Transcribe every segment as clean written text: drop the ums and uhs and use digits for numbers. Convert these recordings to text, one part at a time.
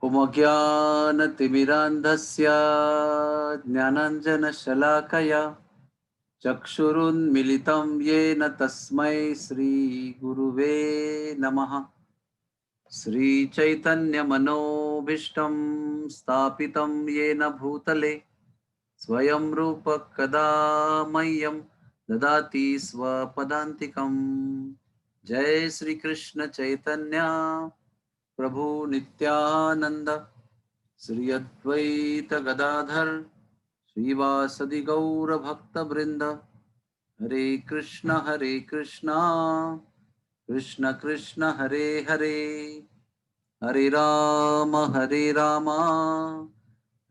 उमज्ञानतिमिरान्धस्य ज्ञानाञ्जनशलाकया चक्षुरुन्मिलितं येन तस्मै श्रीगुरुवे नमः। श्रीचैतन्यमनोभीष्टं स्थापितं येन भूतले स्वयं रूपः कदा मह्यं ददाति स्वपदान्तिकम्। जय श्री कृष्ण चैतन्य प्रभु नित्यानंद श्री अद्वैत गदाधर श्रीवासदि गौर भक्त वृंद। हरे कृष्ण कृष्ण कृष्ण हरे हरे, हरे राम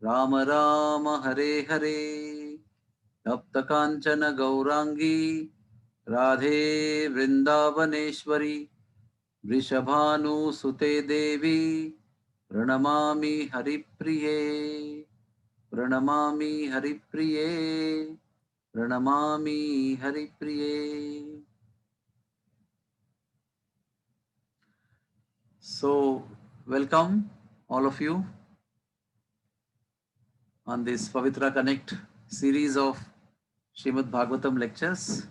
राम राम हरे हरे। तप्त कांचन गौरांगी राधे वृंदावनेश्वरी वृषभानुसुते देवी प्रणमामि हरिप्रिये, प्रणमामि हरिप्रिये, प्रणमामि हरिप्रिये। So welcome all of you on this Pavitra Connect series of Srimad Bhagavatam lectures.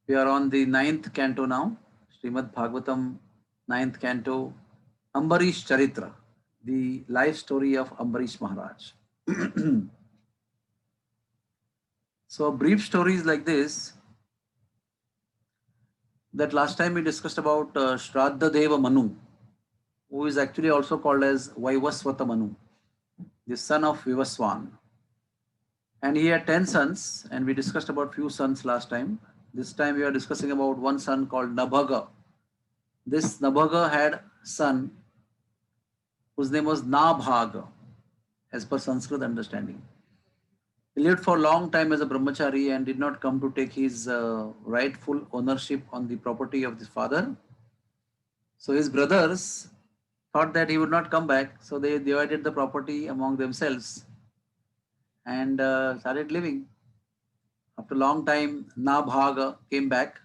We are on the 9th canto now, Srimad Bhagavatam 9th canto, Ambarish Charitra, the life story of Ambarish Maharaj. So brief stories like this, that last time we discussed about Shraddha Deva Manu, who is actually also called as Vaivaswata Manu, the son of Vivaswan. And he had 10 sons, and we discussed about few sons last time. This time we are discussing about one son called Nabhaga. This Nabhaga had a son whose name was Nabhaga, as per Sanskrit understanding. He lived for a long time as a brahmachari and did not come to take his rightful ownership on the property of his father. So his brothers thought that he would not come back, so they divided the property among themselves and started living. After a long time, Nabhaga came back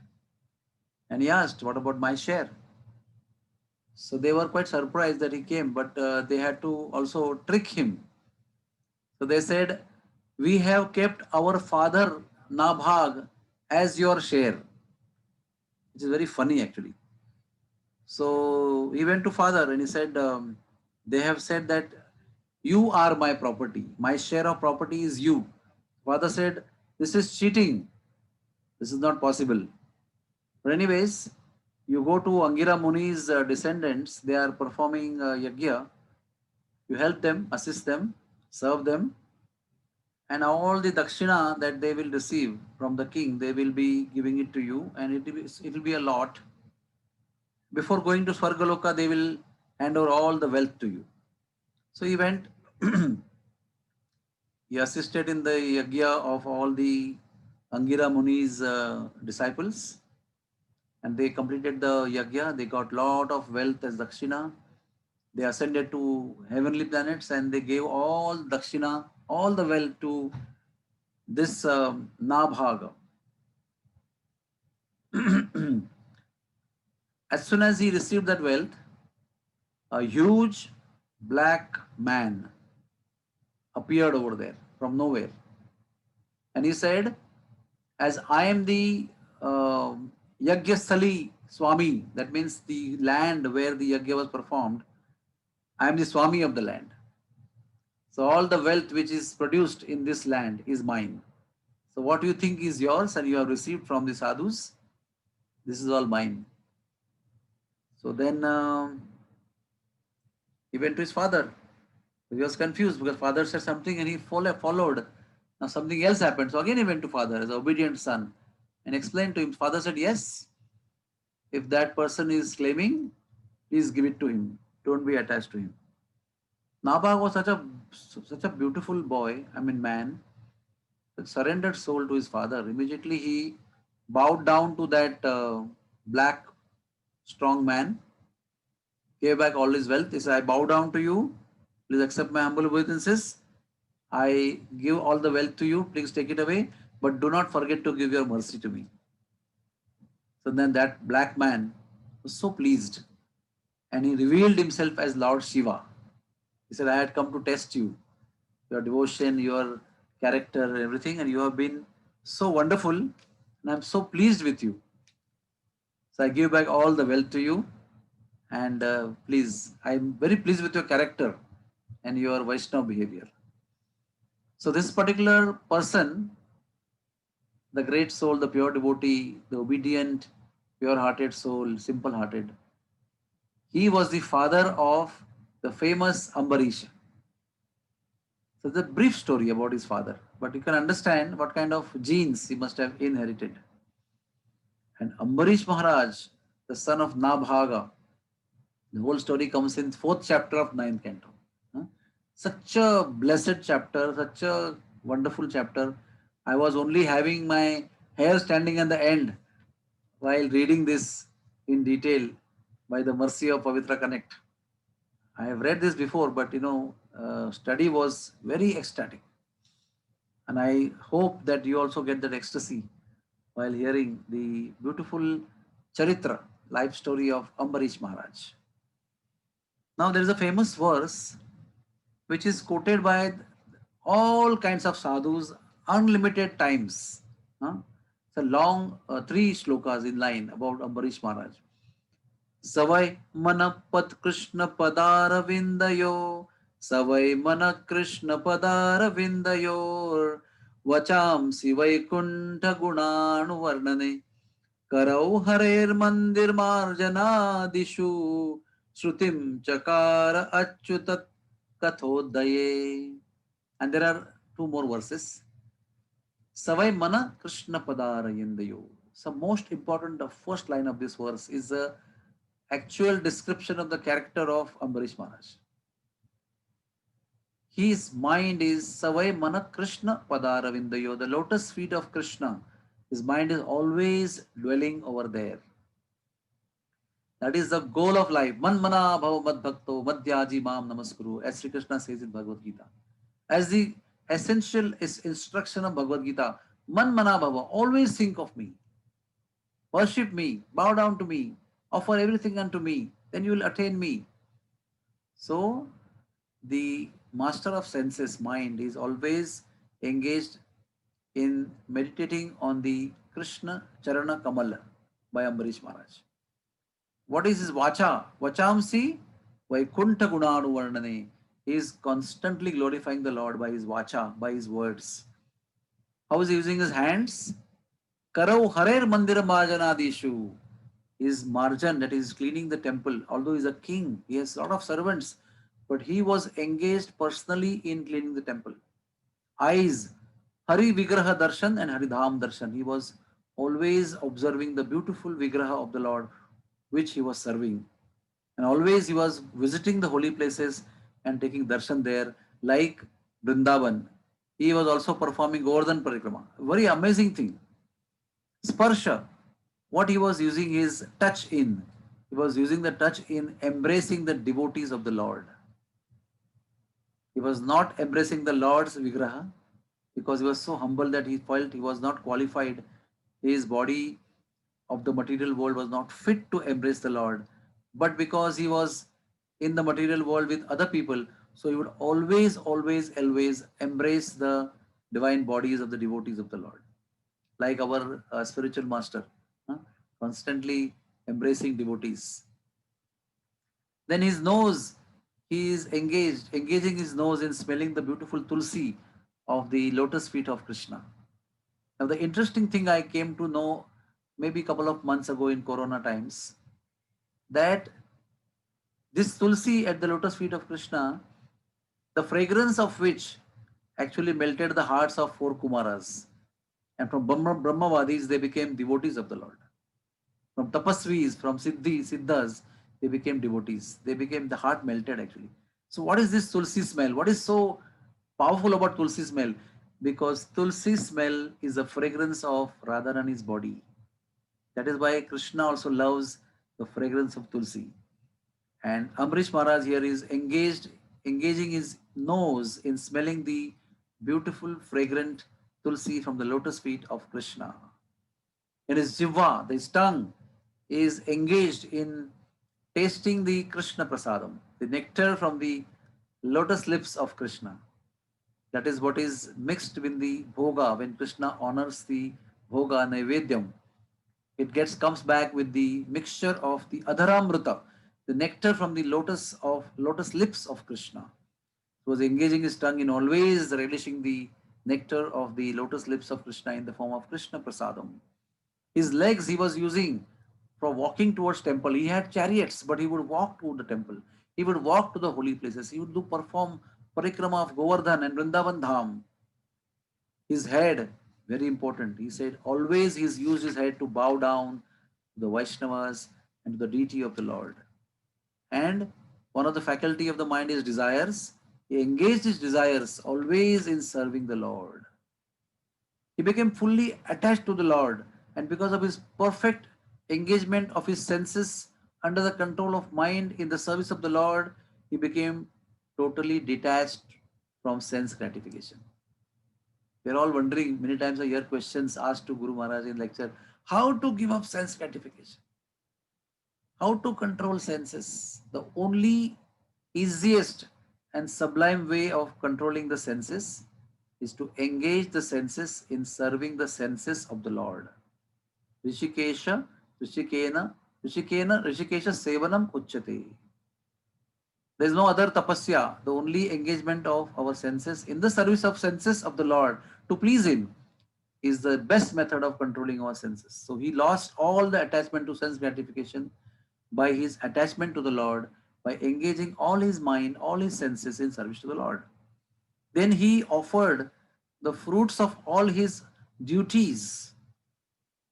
and he asked, "What about my share?" So they were quite surprised that he came, but they had to also trick him. So they said, "We have kept our father Nabhag as your share," which is very funny actually. So he went to father and he said, "They have said that you are my property. My share of property is you." Father said, "This is cheating. This is not possible." But anyways, you go to Angira Muni's descendants, they are performing yajna. You help them, assist them, serve them, and all the dakshina that they will receive from the king, they will be giving it to you, and it will be a lot. Before going to Swargaloka, they will hand over all the wealth to you. So he went, he assisted in the yajna of all the Angira Muni's disciples, and they completed the yajna. They got lot of wealth as dakshina. They ascended to heavenly planets and they gave all dakshina, all the wealth to this Nabhaga. As soon as he received that wealth, a huge black man appeared over there from nowhere. And he said, "As I am the Yagyasthali Swami," that means the land where the yajna was performed, I am the Swami of the land. So all the wealth which is produced in this land is mine. So what you think is yours and you have received from the sadhus, this is all mine. So then he went to his father. He was confused because father said something and he followed. Now something else happened. So again he went to father as an obedient son and explained to him. Father said, "Yes, if that person is claiming, please give it to him. Don't be attached to him." Nabhag was such a beautiful boy, I mean man, with surrendered soul to his father. Immediately he bowed down to that black strong man, gave back all his wealth. He said, "I bow down to you. Please accept my humble obeisances. I give all the wealth to you. Please take it away. But do not forget to give your mercy to me." So then that black man was so pleased and he revealed himself as Lord Shiva. He said, I had come to test you, your devotion, your character, everything, and you have been so wonderful, and I'm so pleased with you. So I give back all the wealth to you, and please, I'm very pleased with your character and your Vaishnava behavior. So this particular person, the great soul, the pure devotee, the obedient, pure-hearted soul, simple-hearted, he was the father of the famous Ambarish. So it's a brief story about his father, but you can understand what kind of genes he must have inherited. And Ambarish Maharaj, the son of Nabhaga, the whole story comes in fourth chapter of ninth canto. Huh? Such a blessed chapter, such a wonderful chapter. I was only having my hair standing at the end while reading this in detail by the mercy of Pavitra Connect. I have read this before, but study was very ecstatic. And I hope that you also get that ecstasy while hearing the beautiful Charitra, life story of Ambarish Maharaj. Now, there is a famous verse which is quoted by all kinds of sadhus unlimited times. Huh? It's a long three shlokas in line about Ambarish Maharaj. Savai mana pad Krishna padara vindayo, Savai mana Krishna padara vindayor, Vacham Sivaikuntha gunanu varnane, Karau harer mandir marjanadishu, Shrutim chakara achyutat kathodaye. And there are two more verses. Savai mana Krishna padara yendayo. So most important, the first line of this verse is a actual description of the character of Ambarish Maharaj. His mind is Savai Mana Krishna Padaravindayo, the lotus feet of Krishna. His mind is always dwelling over there. That is the goal of life. Man mana bhava mad bhakto madhyaji mam namaskuru, as Sri Krishna says in Bhagavad Gita. As the essential instruction of Bhagavad Gita, man mana bhava, always think of me, worship me, bow down to me, offer everything unto me, then you will attain me. So, the master of senses, mind, is always engaged in meditating on the Krishna Charana Kamala by Ambarish Maharaj. What is his vacha? Vachamsi Vaikuntha Gunanu Varnane. He is constantly glorifying the Lord by his vacha, by his words. How is he using his hands? Karau Harer Mandira Marjanadishu. His marjan, that is cleaning the temple, although he is a king, he has a lot of servants, but he was engaged personally in cleaning the temple. Eyes, Hari Vigraha Darshan and Haridham Darshan. He was always observing the beautiful Vigraha of the Lord, which he was serving. And always he was visiting the holy places and taking darshan there, like Vrindavan. He was also performing Govardhan Parikrama. Very amazing thing. Sparsha, what he was using his touch in. He was using the touch in embracing the devotees of the Lord. He was not embracing the Lord's Vigraha because he was so humble that he felt he was not qualified. His body of the material world was not fit to embrace the Lord. But because he was in the material world with other people, so he would always embrace the divine bodies of the devotees of the Lord. Like our spiritual master, huh? Constantly embracing devotees. Then his nose, he is engaging his nose in smelling the beautiful tulsi of the lotus feet of Krishna. Now, the interesting thing I came to know maybe a couple of months ago in Corona times, that this tulsi at the lotus feet of Krishna, the fragrance of which actually melted the hearts of four Kumaras. And from Brahmavadis, they became devotees of the Lord. From Tapasvis, from Siddhas, they became devotees. They became, the heart melted actually. So what is this Tulsi smell? What is so powerful about Tulsi smell? Because Tulsi smell is a fragrance of Radharani's body. That is why Krishna also loves the fragrance of Tulsi. And Amrish Maharaj here is engaging his nose in smelling the beautiful, fragrant Tulsi from the lotus feet of Krishna. And his jiva, his tongue, is engaged in tasting the Krishna prasadam, the nectar from the lotus lips of Krishna. That is what is mixed with the bhoga when Krishna honors the bhoga naivedyam. It gets comes back with the mixture of the adharamrita, the nectar from the lotus lips of Krishna. He was engaging his tongue in always relishing the nectar of the lotus lips of Krishna in the form of Krishna prasadam. His legs he was using for walking towards temple. He had chariots, but he would walk to the temple. He would walk to the holy places. He would do perform parikrama of Govardhan and Vrindavan Dham. His head, very important. He said always he's used his head to bow down to the Vaishnavas and to the deity of the Lord. And one of the faculty of the mind is desires. He engaged his desires always in serving the Lord. He became fully attached to the Lord, and because of his perfect engagement of his senses under the control of mind in the service of the Lord, he became totally detached from sense gratification. We are all wondering, many times I hear questions asked to Guru Maharaj in lecture, how to give up sense gratification? How to control senses? The only easiest and sublime way of controlling the senses is to engage the senses in serving the senses of the Lord. Rishikesha, Rishikesha Sevanam Uchyate. There is no other tapasya. The only engagement of our senses in the service of senses of the Lord to please Him is the best method of controlling our senses. So he lost all the attachment to sense gratification by his attachment to the Lord, by engaging all his mind, all his senses in service to the Lord. Then he offered the fruits of all his duties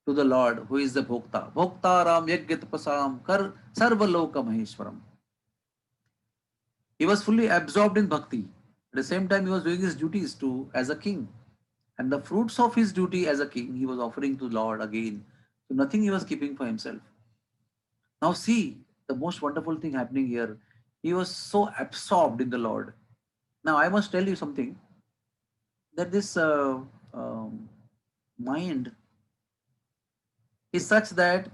to the Lord, who is the Bhokta. Bhokta Ram Yagyatapasam Kar Sarvaloka Maheshwaram. He was fully absorbed in bhakti. At the same time, he was doing his duties to as a king. And the fruits of his duty as a king, he was offering to the Lord again. So nothing he was keeping for himself. Now see the most wonderful thing happening here. He was so absorbed in the Lord. Now I must tell you something that this mind is such that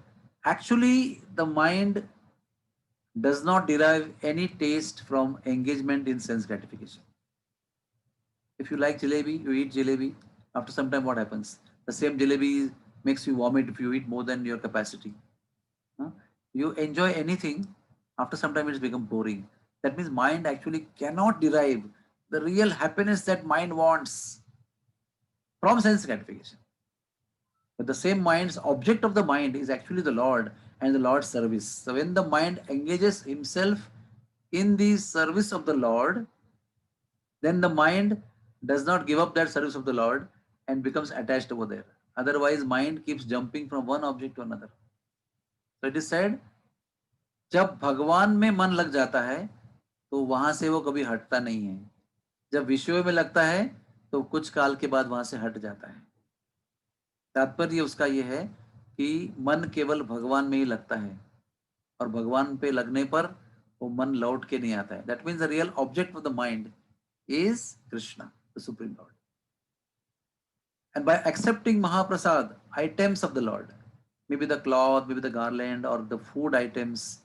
actually the mind does not derive any taste from engagement in sense gratification. If you like jalebi, you eat jalebi. After some time, what happens? The same jalebi makes you vomit if you eat more than your capacity. Huh? You enjoy anything, after some time it's become boring. That means mind actually cannot derive the real happiness that mind wants from sense gratification. But the same mind's object of the mind is actually the Lord and the Lord's service. So when the mind engages himself in the service of the Lord, then the mind does not give up that service of the Lord and becomes attached over there. Otherwise, mind keeps jumping from one object to another. So it is said, जब भगवान में मन लग जाता है तो वहां से वो कभी हटता नहीं है. जब विषयों में लगता है तो कुछ काल के बाद वहां से हट जाता है. तात्पर्य उसका ये है कि मन केवल भगवान में ही लगता है और भगवान पे लगने पर वो मन लौट के नहीं आता है. That means the real object of the mind is Krishna, the supreme Lord. And by accepting Mahaprasad, items of the Lord, maybe the cloth, maybe the garland, or the food items,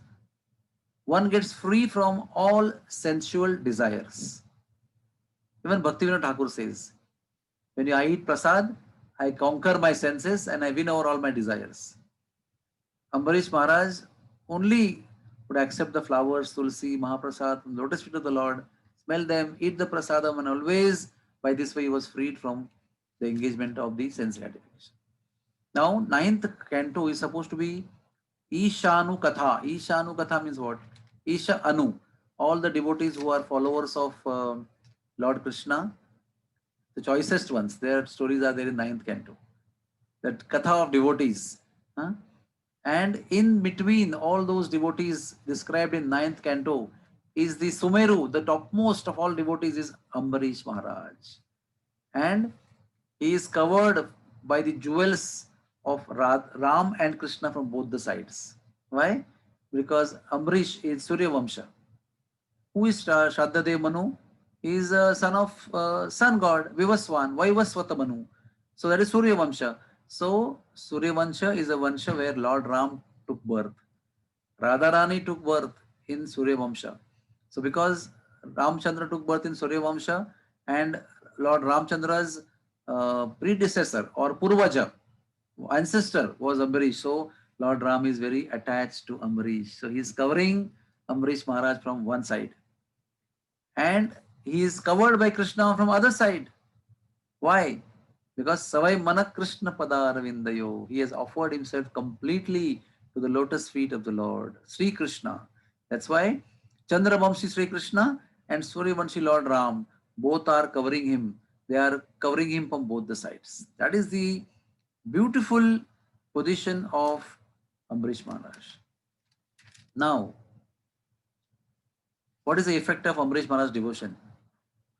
one gets free from all sensual desires. Even Bhaktivinoda Thakur says, when I eat prasad, I conquer my senses and I win over all my desires. Ambarish Maharaj only would accept the flowers, tulsi, Mahaprasad, from lotus feet of the Lord, smell them, eat the prasadam, and always by this way he was freed from the engagement of the sense gratification. Now, ninth canto is supposed to be Ishanu Katha. Ishanu Katha means what? Isha Anu. All the devotees who are followers of Lord Krishna, the choicest ones, their stories are there in ninth canto. That Katha of devotees. Huh? And in between all those devotees described in ninth canto is the Sumeru, the topmost of all devotees is Ambarish Maharaj. And he is covered by the jewels of Ram and Krishna from both the sides. Why? Because Ambarish is Surya Vamsha. Who is Shraddadev Manu? He is a son of sun god, Vivaswan, Vaivasvata Manu. So that is Surya Vamsha. So Surya Vamsha is a Vansha where Lord Ram took birth. Radharani took birth in Surya Vamsha. So because Ramchandra took birth in Suryavamsha, and Lord Ramchandra's predecessor or Purvaja, ancestor was Ambarish. So Lord Ram is very attached to Ambarish. So he is covering Ambarish Maharaj from one side, and he is covered by Krishna from other side. Why? Because Savai Manak Krishna Padaravindayo. He has offered himself completely to the lotus feet of the Lord, Sri Krishna. That's why Chandravamshi Sri Krishna and Suryavanshi Lord Ram both are covering him. They are covering him from both the sides. That is the beautiful position of Ambarish Maharaj. Now, what is the effect of Ambarish Maharaj's devotion?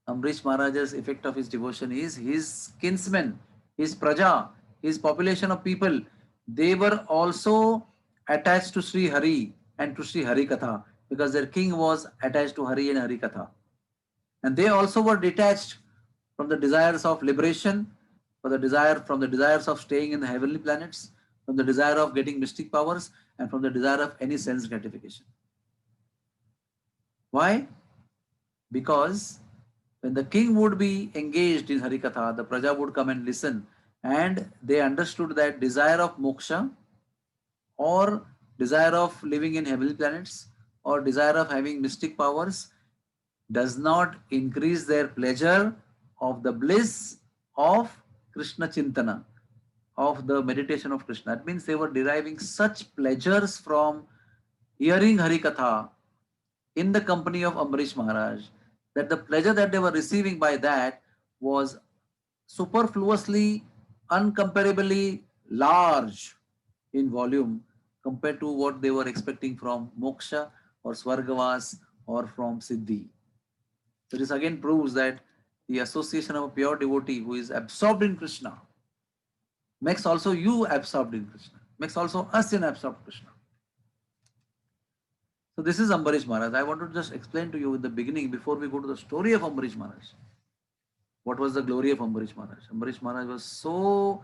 Amrish Maharaj's effect of his devotion is his kinsmen, his praja, his population of people. They were also attached to Sri Hari and to Sri Hari Katha, because their king was attached to Hari and Hari Katha. And they also were detached from the desires of liberation, from the desires of staying in the heavenly planets, from the desire of getting mystic powers, and from the desire of any sense gratification. Why? Because when the king would be engaged in Harikatha, the Praja would come and listen, and they understood that desire of moksha or desire of living in heavenly planets or desire of having mystic powers does not increase their pleasure of the bliss of Krishna Chintana, of the meditation of Krishna. That means they were deriving such pleasures from hearing Harikatha in the company of Ambarish Maharaj, that the pleasure that they were receiving by that was superfluously, uncomparably large in volume compared to what they were expecting from moksha or swargavas or from siddhi. So this again proves that the association of a pure devotee who is absorbed in Krishna makes also you absorbed in Krishna, makes also us in absorbed Krishna. So this is Ambarish Maharaj. I want to just explain to you in the beginning, before we go to the story of Ambarish Maharaj, what was the glory of Ambarish Maharaj. Ambarish Maharaj was so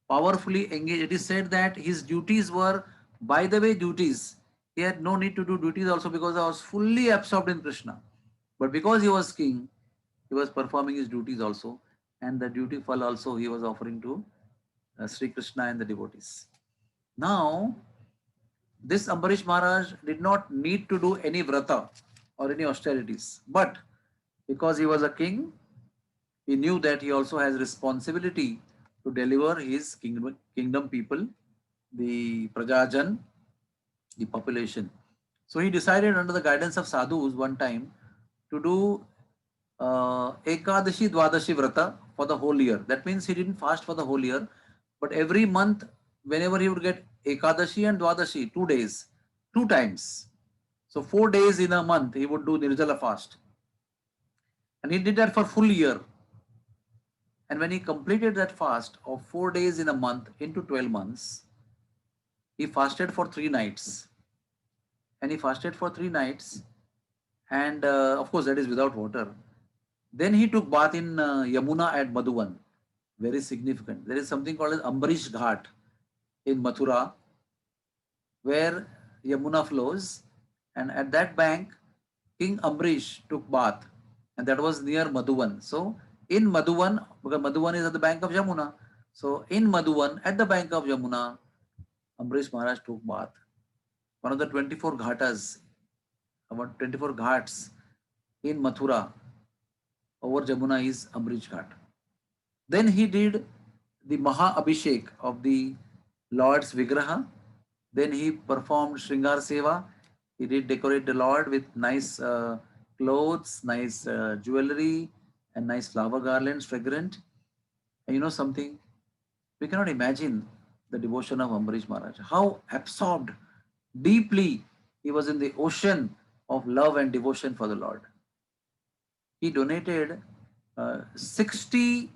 powerfully engaged. It is said that his duties were, by the way, duties. He had no need to do duties also, because he was fully absorbed in Krishna. But because he was king, he was performing his duties also. And the duty fall also he was offering to Sri Krishna and the devotees. Now, this Ambarish Maharaj did not need to do any vrata or any austerities. But because he was a king, he knew that he also has responsibility to deliver his kingdom people, the Prajajan, the population. So he decided, under the guidance of sadhus one time, to do Ekadashi Dwadashi Vrata for the whole year. That means he didn't fast for the whole year, but every month, whenever he would get Ekadashi and Dwadashi, 2 days, two times. So 4 days in a month, he would do Nirjala fast. And he did that for full year. And when he completed that fast of 4 days in a month into 12 months, he fasted for 3 nights. And he fasted for 3 nights. And of course, that is without water. Then he took bath in Yamuna at Madhuvan. Very significant. There is something called as Ambarish Ghat in Mathura, where Yamuna flows. And at that bank, King Ambarish took bath. And that was near Madhuvan. So in Madhuvan, because Madhuvan is at the bank of Yamuna. So in Madhuvan, at the bank of Yamuna, Ambarish Maharaj took bath. One of the 24 ghatas, about 24 ghats in Mathura over Jamuna is Ambarish Ghat. Then he did the Maha Abhishek of the Lord's Vigraha. Then he performed Shringar Seva. He did decorate the Lord with nice clothes, nice jewelry, and nice flower garlands, fragrant. And you know something? We cannot imagine the devotion of Ambarish Maharaj. How absorbed, deeply he was in the ocean of love and devotion for the Lord. He donated 60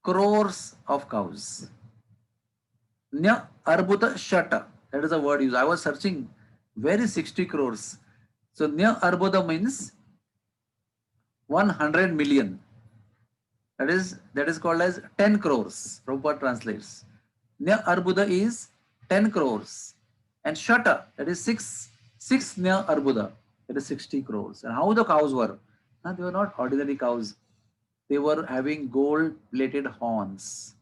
crores of cows. Nya Arbuta Shata. That is a word used. I was searching where is 60 crores. So Nya Arbuda means 100 million. That is called as 10 crores. Prabhupada translates. Nya Arbuda is 10 crores. And Shata, that is 6 Nya Arbuda. That is 60 crores. And how the cows were? They were not ordinary cows. They were having gold plated horns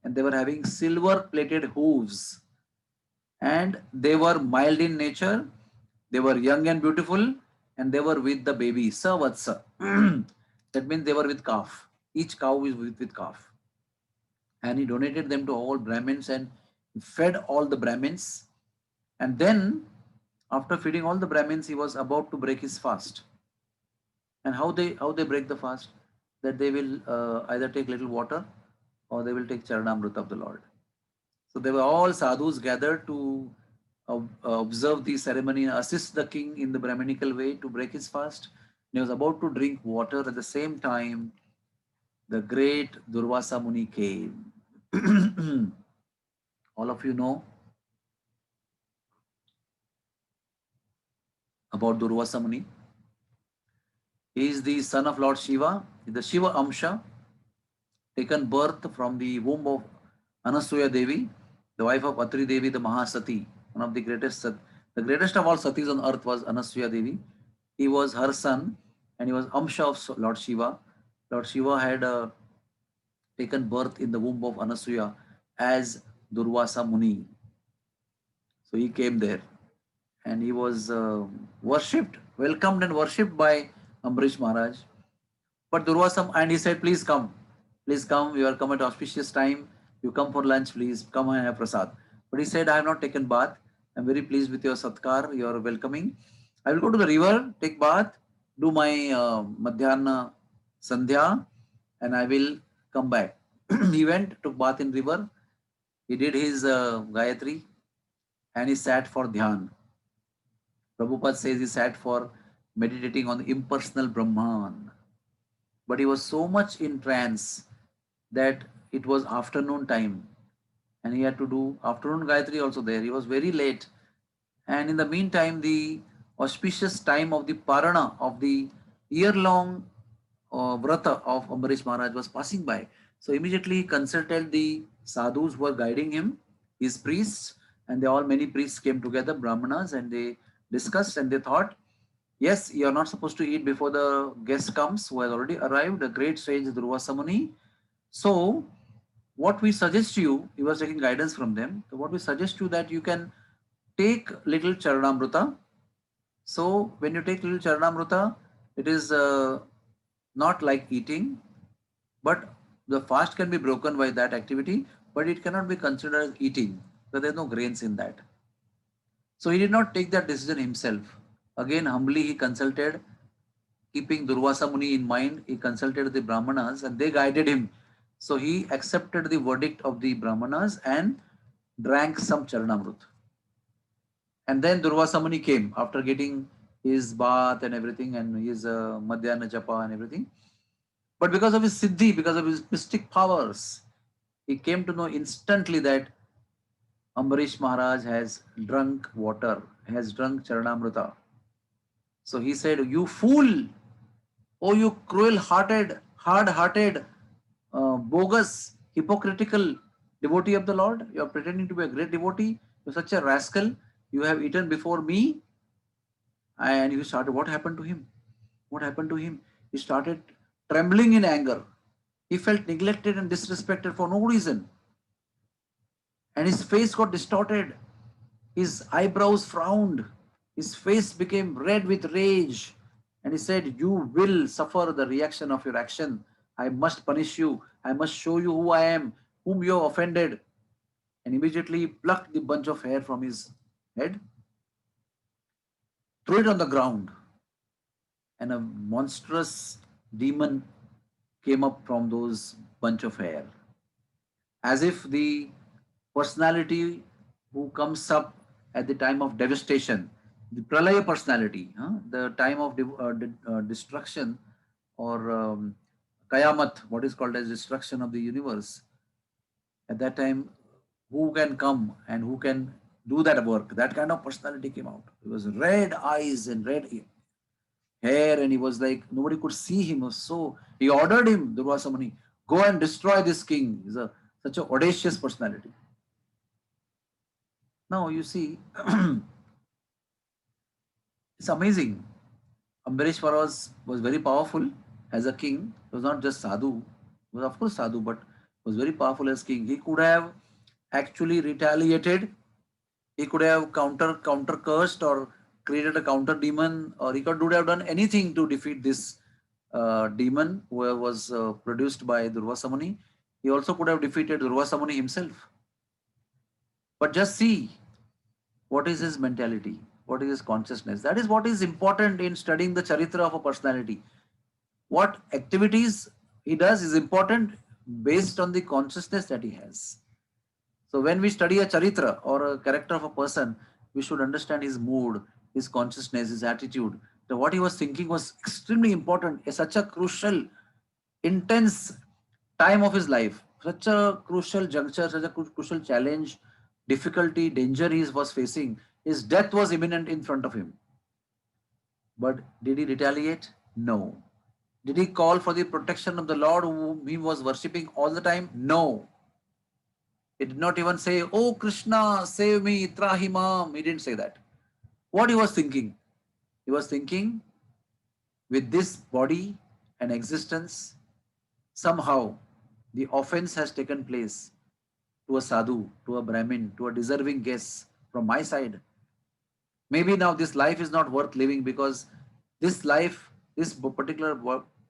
and they were having silver plated hooves and they were mild in nature. They were young and beautiful and they were with the baby. Savatsa. That means they were with calf. Each cow is with calf. And he donated them to all Brahmins and fed all the Brahmins. And then, after feeding all the Brahmins, he was about to break his fast. And how they break the fast? That they will either take little water or they will take Charanamrita of the Lord. So they were all sadhus gathered to observe the ceremony and assist the king in the Brahminical way to break his fast. And he was about to drink water. At the same time, the great Durvasa Muni came. All of you know about Durvasa Muni. He is the son of Lord Shiva, the Shiva Amsha, taken birth from the womb of Anasuya Devi, the wife of Atri Devi, the Mahasati, one of the greatest. The greatest of all satis on earth was Anasuya Devi. He was her son, and he was Amsha of Lord Shiva. Lord Shiva had taken birth in the womb of Anasuya as Durvasa Muni. So he came there, and he was worshipped, welcomed, and worshipped by Ambarish Maharaj. But Durvasa, and he said, please come. Please come. You are come at auspicious time. You come for lunch, please. Come and have prasad. But he said, I have not taken bath. I'm very pleased with your satkar, your welcoming. I will go to the river, take bath, do my Madhyana Sandhya, and I will come back. He went, took bath in river. He did his Gayatri and he sat for Dhyan. Prabhupada says he sat for meditating on the impersonal Brahman. But he was so much in trance that it was afternoon time and he had to do afternoon Gayatri also there. He was very late. And in the meantime, the auspicious time of the Parana of the year-long Vrata of Ambarish Maharaj was passing by. So immediately he consulted the sadhus who were guiding him, his priests, and they all many priests came together, Brahmanas, and they discussed and they thought, yes, you are not supposed to eat before the guest comes who has already arrived, a great sage Durvasa Muni. So what we suggest to you, he was taking guidance from them. So what we suggest to you that you can take little Charanamrita. So when you take little Charanamrita, it is not like eating, but the fast can be broken by that activity, but it cannot be considered as eating because there is no grains in that. So he did not take that decision himself. Again, humbly he consulted, keeping Durvasa Muni in mind, he consulted the Brahmanas and they guided him. So he accepted the verdict of the Brahmanas and drank some Charanamrut. And then Durvasa Muni came after getting his bath and everything and his Madhyana Japa and everything. But because of his Siddhi, because of his mystic powers, he came to know instantly that Ambarish Maharaj has drunk water, has drunk Charanamrita. So he said, you fool, oh you cruel-hearted, hard-hearted, bogus, hypocritical devotee of the Lord. You are pretending to be a great devotee. You are such a rascal. You have eaten before me. And he started, what happened to him? What happened to him? He started trembling in anger. He felt neglected and disrespected for no reason. And his face got distorted. His eyebrows frowned. His face became red with rage. And he said, you will suffer the reaction of your action. I must punish you. I must show you who I am, whom you have offended. And immediately he plucked the bunch of hair from his head, threw it on the ground, and a monstrous demon came up from those bunch of hair. As if the personality who comes up at the time of devastation, the pralaya personality, the time of destruction or kayamat, what is called as destruction of the universe. At that time, who can come and who can do that work? That kind of personality came out. It was red eyes and red hair, and he was like nobody could see him. So he ordered him, Durvasa Muni, go and destroy this king. He's such an audacious personality. Now you see, it's amazing. Ambarish was very powerful as a king. He was not just sadhu. He was of course sadhu, but was very powerful as king. He could have actually retaliated. He could have counter cursed or created a counter demon, or he would have done anything to defeat this demon who was produced by Durvasa Muni. He also could have defeated Durvasa Muni himself. But just see what is his mentality, what is his consciousness. That is what is important in studying the charitra of a personality. What activities he does is important based on the consciousness that he has. So when we study a charitra or a character of a person, we should understand his mood, his consciousness, his attitude. So what he was thinking was extremely important. It's such a crucial, intense time of his life, such a crucial juncture, such a crucial challenge, difficulty, danger he was facing. His death was imminent in front of him. But did he retaliate? No. Did he call for the protection of the Lord whom he was worshipping all the time? No. He did not even say, "Oh Krishna, save me, Trahimam." He didn't say that. What he was thinking? He was thinking, with this body and existence, somehow the offense has taken place to a sadhu, to a Brahmin, to a deserving guest from my side. Maybe now this life is not worth living because this life, this particular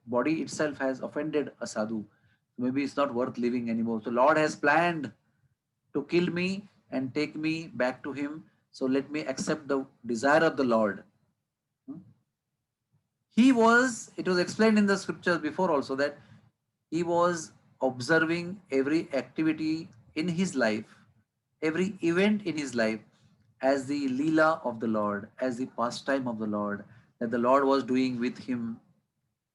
body itself has offended a sadhu. Maybe it's not worth living anymore. So Lord has planned to kill me and take me back to him. So let me accept the desire of the Lord. It was explained in the scriptures before also that he was observing every activity in his life, every event in his life as the Leela of the Lord, as the pastime of the Lord, that the Lord was doing with him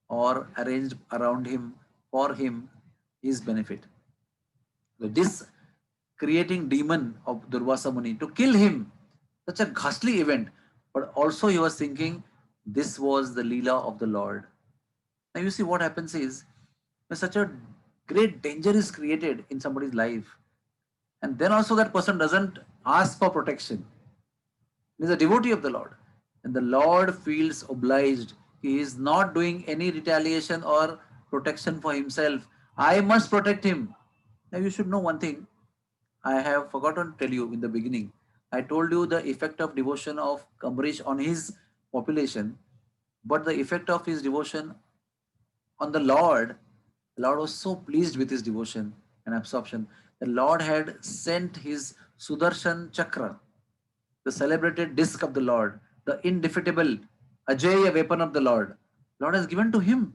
or arranged around him for him, his benefit. This creating demon of Durvasa Muni to kill him, such a ghastly event, but also he was thinking this was the Leela of the Lord. Now you see what happens is when such a great danger is created in somebody's life, and then also that person doesn't ask for protection. He is a devotee of the Lord, and the Lord feels obliged. He is not doing any retaliation or protection for himself. I must protect him. Now you should know one thing. I have forgotten to tell you in the beginning. I told you the effect of devotion of Ambarish on his population, but the effect of his devotion on the Lord was so pleased with his devotion and absorption. The Lord had sent his Sudarshan Chakra, the celebrated disc of the Lord, the indefeatable Ajaya weapon of the Lord. Lord has given to him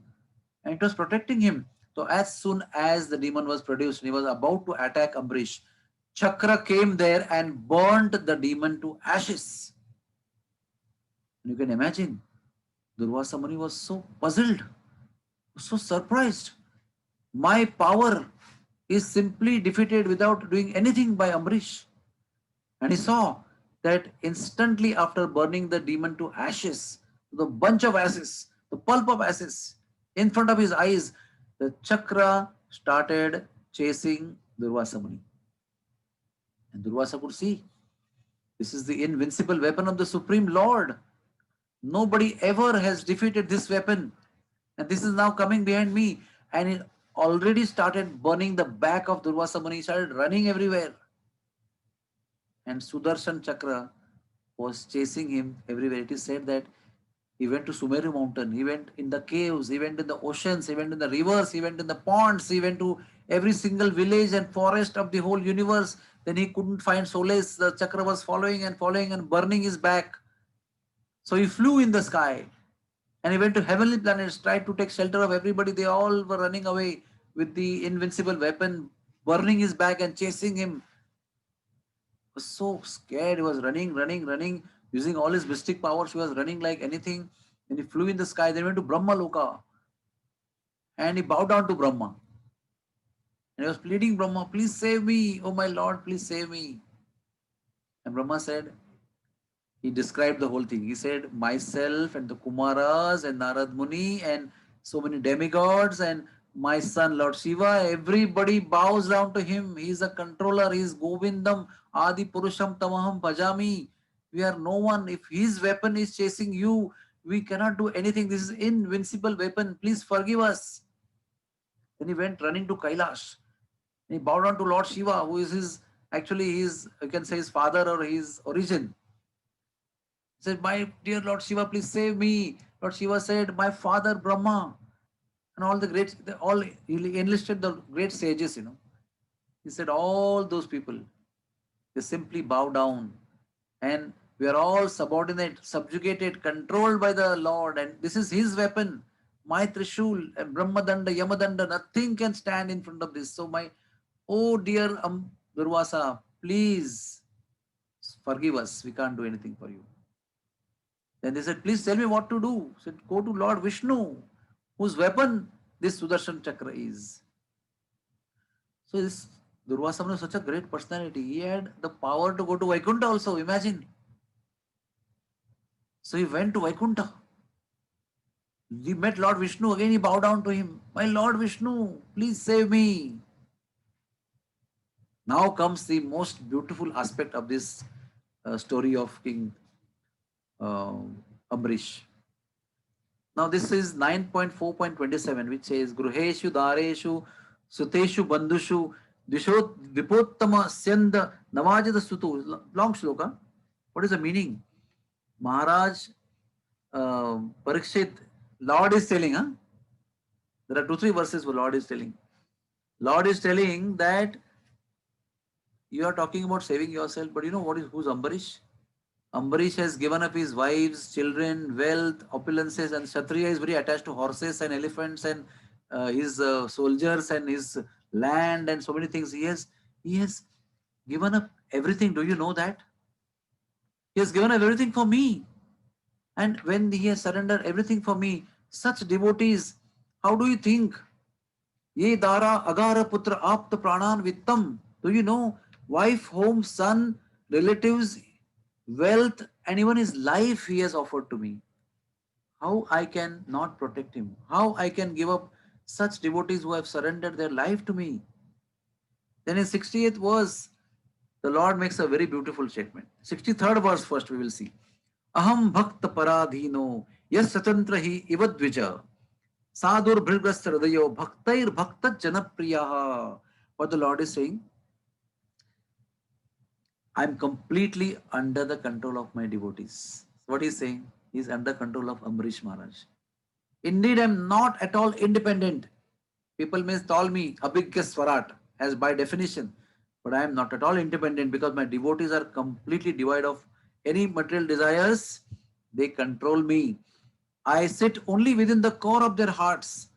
and it was protecting him. So as soon as the demon was produced, he was about to attack Ambarish, Chakra came there and burned the demon to ashes. And you can imagine, Durvasa Muni was so puzzled, so surprised. My power is simply defeated without doing anything by Ambarish. And he saw that instantly after burning the demon to ashes, the bunch of ashes, the pulp of ashes, in front of his eyes, the chakra started chasing Durvasa Muni. And Durvasa could see, this is the invincible weapon of the Supreme Lord. Nobody ever has defeated this weapon. And this is now coming behind me. And it already started burning the back of Durvasa Muni, started running everywhere. And Sudarshan Chakra was chasing him everywhere. It is said that he went to Sumeru mountain, he went in the caves, he went in the oceans, he went in the rivers, he went in the ponds, he went to every single village and forest of the whole universe. Then he couldn't find solace. The chakra was following and burning his back. So he flew in the sky and he went to heavenly planets, tried to take shelter of everybody. They all were running away with the invincible weapon, burning his back and chasing him. He was so scared. He was running, using all his mystic powers. He was running like anything. And he flew in the sky. Then he went to Brahma Loka and he bowed down to Brahma. And he was pleading, Brahma, please save me. Oh my Lord, please save me. And Brahma said, he described the whole thing. He said, myself and the Kumaras and Narad Muni and so many demigods and my son Lord Shiva, everybody bows down to him. He is a controller. He is Govindam, Adi Purusham Tamaham Bhajami. We are no one. If his weapon is chasing you, We cannot do anything. This is invincible weapon. Please forgive us. Then he went running to Kailash. He bowed down to Lord Shiva, who is his, you can say his father or his origin. He said, my dear Lord Shiva, please save me. Lord Shiva said, my father Brahma and all the great, he enlisted the great sages. He said, all those people, they simply bow down and we are all subordinate, subjugated, controlled by the Lord, and this is his weapon. My Trishul and Brahmadanda, Yamadanda, nothing can stand in front of this. So oh dear Durvasa, please forgive us. We can't do anything for you. Then they said, please tell me what to do. He said, go to Lord Vishnu, whose weapon this Sudarshan Chakra is. So this Durvasa was such a great personality. He had the power to go to Vaikuntha also, imagine. So he went to Vaikuntha. He met Lord Vishnu. Again he bowed down to him. My Lord Vishnu, please save me. Now comes the most beautiful aspect of this story of King Amrish. Now this is 9.4.27, which says Gruheshu Dareshu Suteshu Bandhushu Vipottama Syanda Navajada Sutu. Long shloka. What is the meaning? Maharaj Parikshit, Lord is telling, there are 2-3 verses where Lord is telling. Lord is telling that you are talking about saving yourself, but you know who's Ambarish? Ambarish has given up his wives, children, wealth, opulences, and Kshatriya is very attached to horses and elephants and his soldiers and his land and so many things. He has given up everything. Do you know that? He has given up everything for me. And when he has surrendered everything for me, such devotees, how do you think? Ye dara agara putra apta pranan vittam. Do you know? Wife, home, son, relatives, wealth, and even his life he has offered to me. How I can not protect him? How I can give up such devotees who have surrendered their life to me? Then in 68th verse, the Lord makes a very beautiful statement. 63rd verse first we will see. Aham bhakta paradhino yas satantra hi ivadvija sadur bhrigrasta hridayo bhaktair bhakta janapriyaha. What the Lord is saying, I am completely under the control of my devotees. What he's saying, he's under control of Amrish Maharaj. Indeed, I am not at all independent. People may call me Abhigya Swarat as by definition, but I am not at all independent because my devotees are completely devoid of any material desires. They control me. I sit only within the core of their hearts.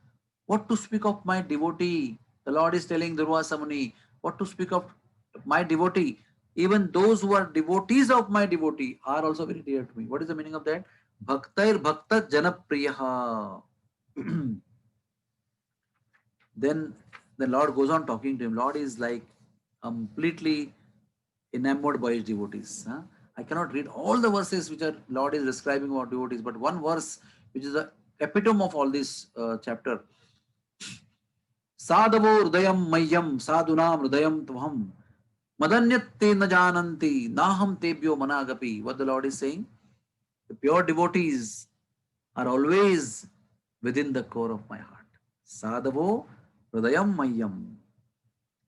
What to speak of my devotee? The Lord is telling Durvasa Muni, what to speak of my devotee? Even those who are devotees of my devotee are also very dear to me. What is the meaning of that? Bhaktair Bhakta Janapriyaha. Then the Lord goes on talking to him. Lord is like completely enamored by his devotees. I cannot read all the verses which are Lord is describing about devotees, but one verse which is the epitome of all this chapter. Sadhavo Hridayam Mayam Sadhunam Hridayam Tvaham Madanyate na jananti naham tebyo managapi. What the Lord is saying? The pure devotees are always within the core of my heart. Sadhavo Hridayam Mayam.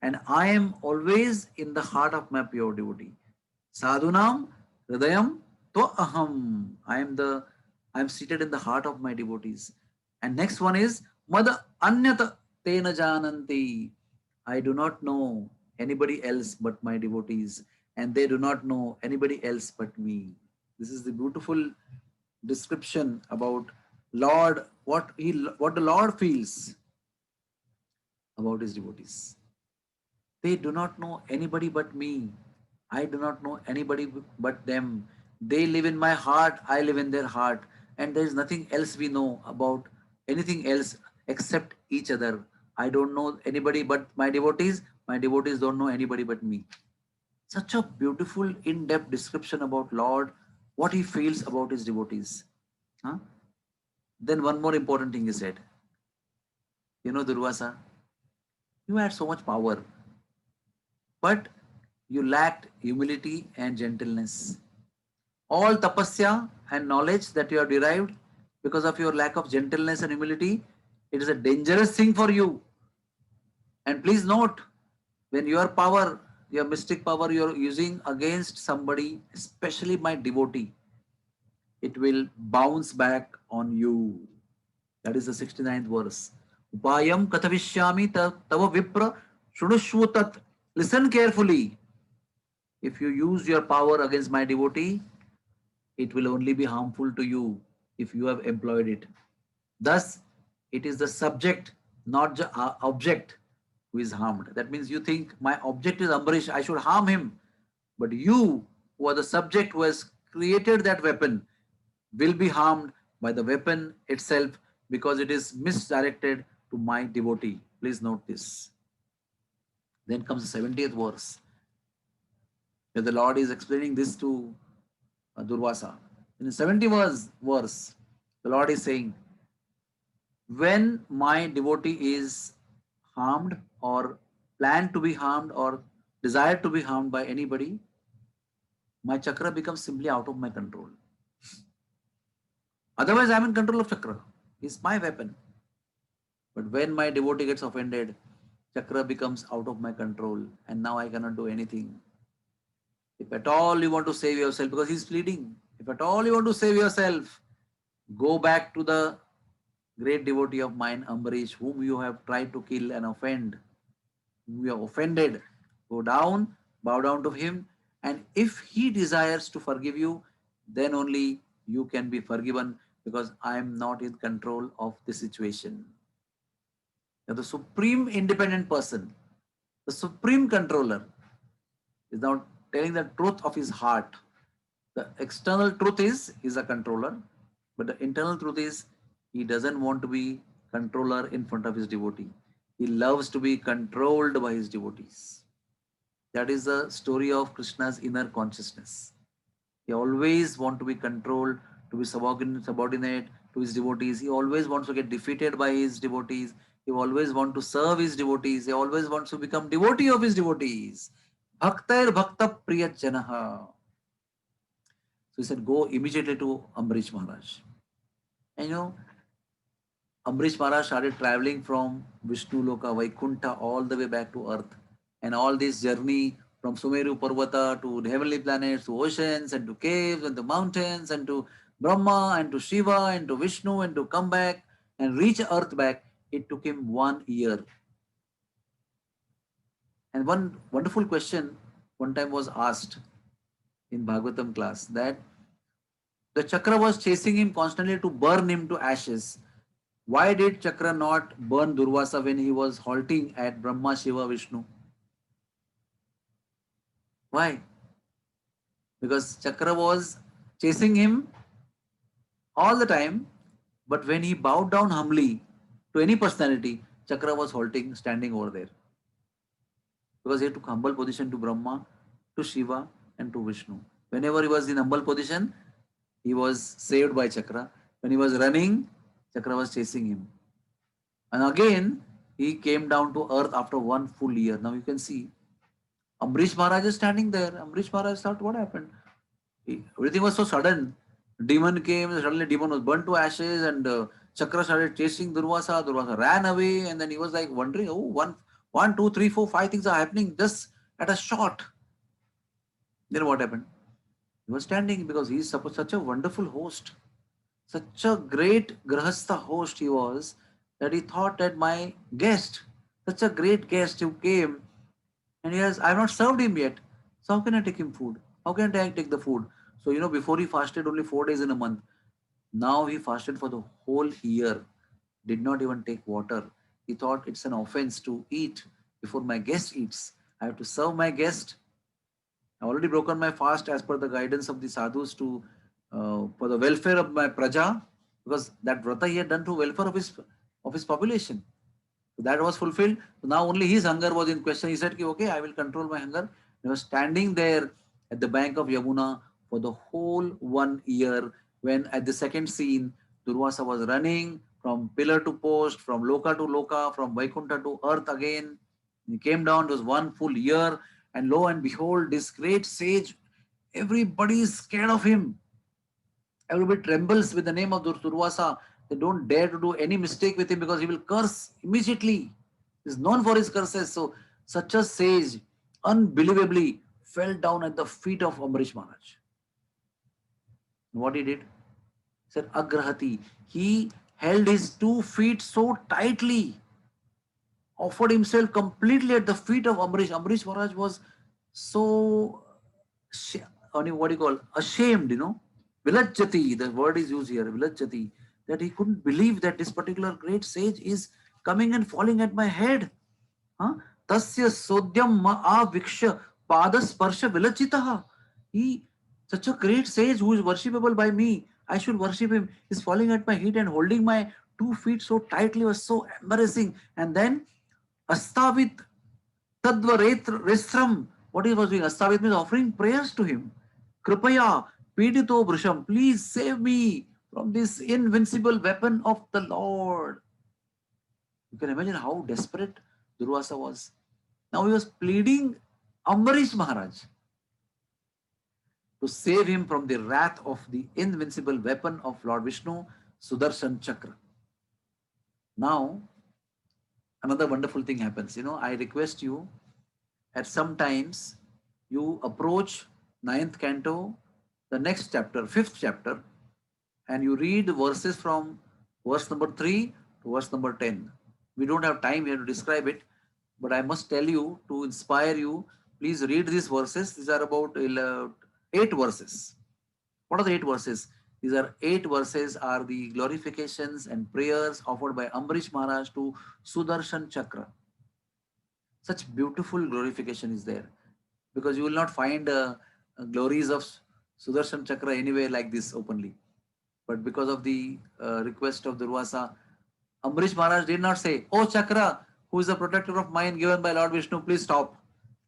And I am always in the heart of my pure devotee. Sadhunam Hridayam to aham. I am seated in the heart of my devotees. And next one is Mad Anyata Tena Jananti. I do not know anybody else but my devotees, and they do not know anybody else but me. This is the beautiful description about Lord, what the Lord feels about his devotees. They do not know anybody but me. I do not know anybody but them. They live in my heart, I live in their heart, and there is nothing else we know about anything else except each other. I don't know anybody but my devotees don't know anybody but me. Such a beautiful, in-depth description about Lord, what he feels about his devotees. Huh? Then one more important thing he said. You know, Durvasa, you had so much power, but you lacked humility and gentleness. All tapasya and knowledge that you have derived, because of your lack of gentleness and humility, it is a dangerous thing for you. And please note, when your power, your mystic power you're using against somebody, especially my devotee, it will bounce back on you. That is the 69th verse. Upayam katavishyami tava vipra shunushvutat. Listen carefully. If you use your power against my devotee, it will only be harmful to you if you have employed it. Thus, it is the subject, not the object, who is harmed. That means you think my object is Ambarish, I should harm him. But you, who are the subject who has created that weapon, will be harmed by the weapon itself because it is misdirected to my devotee. Please note this. Then comes the 70th verse, where the Lord is explaining this to Durvasa. In the 70th verse, the Lord is saying, when my devotee is harmed or planned to be harmed or desired to be harmed by anybody, my chakra becomes simply out of my control. Otherwise, I'm in control of chakra. It's my weapon. But when my devotee gets offended, chakra becomes out of my control and now I cannot do anything. If at all you want to save yourself, because he's pleading, if at all you want to save yourself, go back to the great devotee of mine, Ambarish, whom you have tried to kill and offend, whom you have offended. Go down, bow down to him, and if he desires to forgive you, then only you can be forgiven because I am not in control of the situation. You're the supreme independent person, the supreme controller is now telling the truth of his heart. The external truth is he's a controller, but the internal truth is he doesn't want to be controller in front of his devotee. He loves to be controlled by his devotees. That is the story of Krishna's inner consciousness. He always wants to be controlled, to be subordinate to his devotees. He always wants to get defeated by his devotees. He always wants to serve his devotees. He always wants to become devotee of his devotees. Bhaktair bhakta priyachanaha. So he said, go immediately to Ambarish Maharaj. And Ambarish Maharaj started traveling from Vishnu Loka, Vaikuntha, all the way back to earth. And all this journey from Sumeru Parvata to the heavenly planets, to oceans and to caves and to mountains and to Brahma and to Shiva and to Vishnu and to come back and reach earth back, it took him 1 year. And one wonderful question one time was asked in Bhagavatam class that the chakra was chasing him constantly to burn him to ashes. Why did chakra not burn Durvasa when he was halting at Brahma, Shiva, Vishnu? Why? Because chakra was chasing him all the time, but when he bowed down humbly to any personality, chakra was halting, standing over there. Because he took humble position to Brahma, to Shiva, and to Vishnu. Whenever he was in humble position, he was saved by chakra. When he was running, chakra was chasing him. And again, he came down to earth after 1 full year. Now you can see, Ambarish Maharaj is standing there. Ambarish Maharaj thought, what happened? Everything was so sudden. Demon came, suddenly demon was burnt to ashes, and Chakra started chasing Durvasa. Durvasa ran away, and then he was like wondering, oh, one, two, three, four, five things are happening just at a shot. Then what happened? He was standing because he is such a wonderful host, such a great Grahastha host he was, that he thought that my guest, such a great guest who came, and I have not served him yet. So how can I take him food? How can I take the food? So before he fasted only 4 days in a month. Now he fasted for the whole year, did not even take water. He thought it's an offense to eat before my guest eats. I have to serve my guest. I already broken my fast as per the guidance of the sadhus to for the welfare of my praja, because that vrata he had done to welfare of his population. So that was fulfilled. So now only his hunger was in question. He said, okay, I will control my hunger. He was standing there at the bank of Yamuna for the whole 1 year, when at the second scene, Durvasa was running from pillar to post, from Loka to Loka, from Vaikuntha to earth again. He came down, it was 1 full year, and lo and behold, this great sage, everybody is scared of him. Everybody trembles with the name of Durvasa. They don't dare to do any mistake with him because he will curse immediately. He's known for his curses. So such a sage unbelievably fell down at the feet of Amrish Maharaj. What he did? He said Agrahati. He held his 2 feet so tightly, offered himself completely at the feet of Amrish. Amrish Maharaj was so what do you call ashamed, Vilajjati, the word is used here, Vilajjati, that he couldn't believe that this particular great sage is coming and falling at my head. Huh? Tasya sodyam aviksha padasparsha vilachitaha. He, such a great sage who is worshipable by me, I should worship him, is falling at my feet and holding my 2 feet so tightly was so embarrassing. And then Astavit Tadvaretram. What he was doing? Astavit means offering prayers to him. Kripaya, Pidito Brusham, please save me from this invincible weapon of the Lord. You can imagine how desperate Durvasa was. Now he was pleading Ambarish Maharaj to save him from the wrath of the invincible weapon of Lord Vishnu, Sudarshan Chakra. Now, another wonderful thing happens. I request you at some times you approach ninth canto, the next chapter, fifth chapter, and you read verses from verse number 3 to verse number 10. We don't have time here to describe it, but I must tell you to inspire you. Please read these verses. These are about 8 verses. What are the 8 verses? These are 8 verses are the glorifications and prayers offered by Ambarish Maharaj to Sudarshan Chakra. Such beautiful glorification is there because you will not find glories of Sudarshan Chakra anywhere like this openly. But because of the request of Durvasa, Amrish Maharaj did not say, "Oh Chakra, who is the protector of mine given by Lord Vishnu, please stop.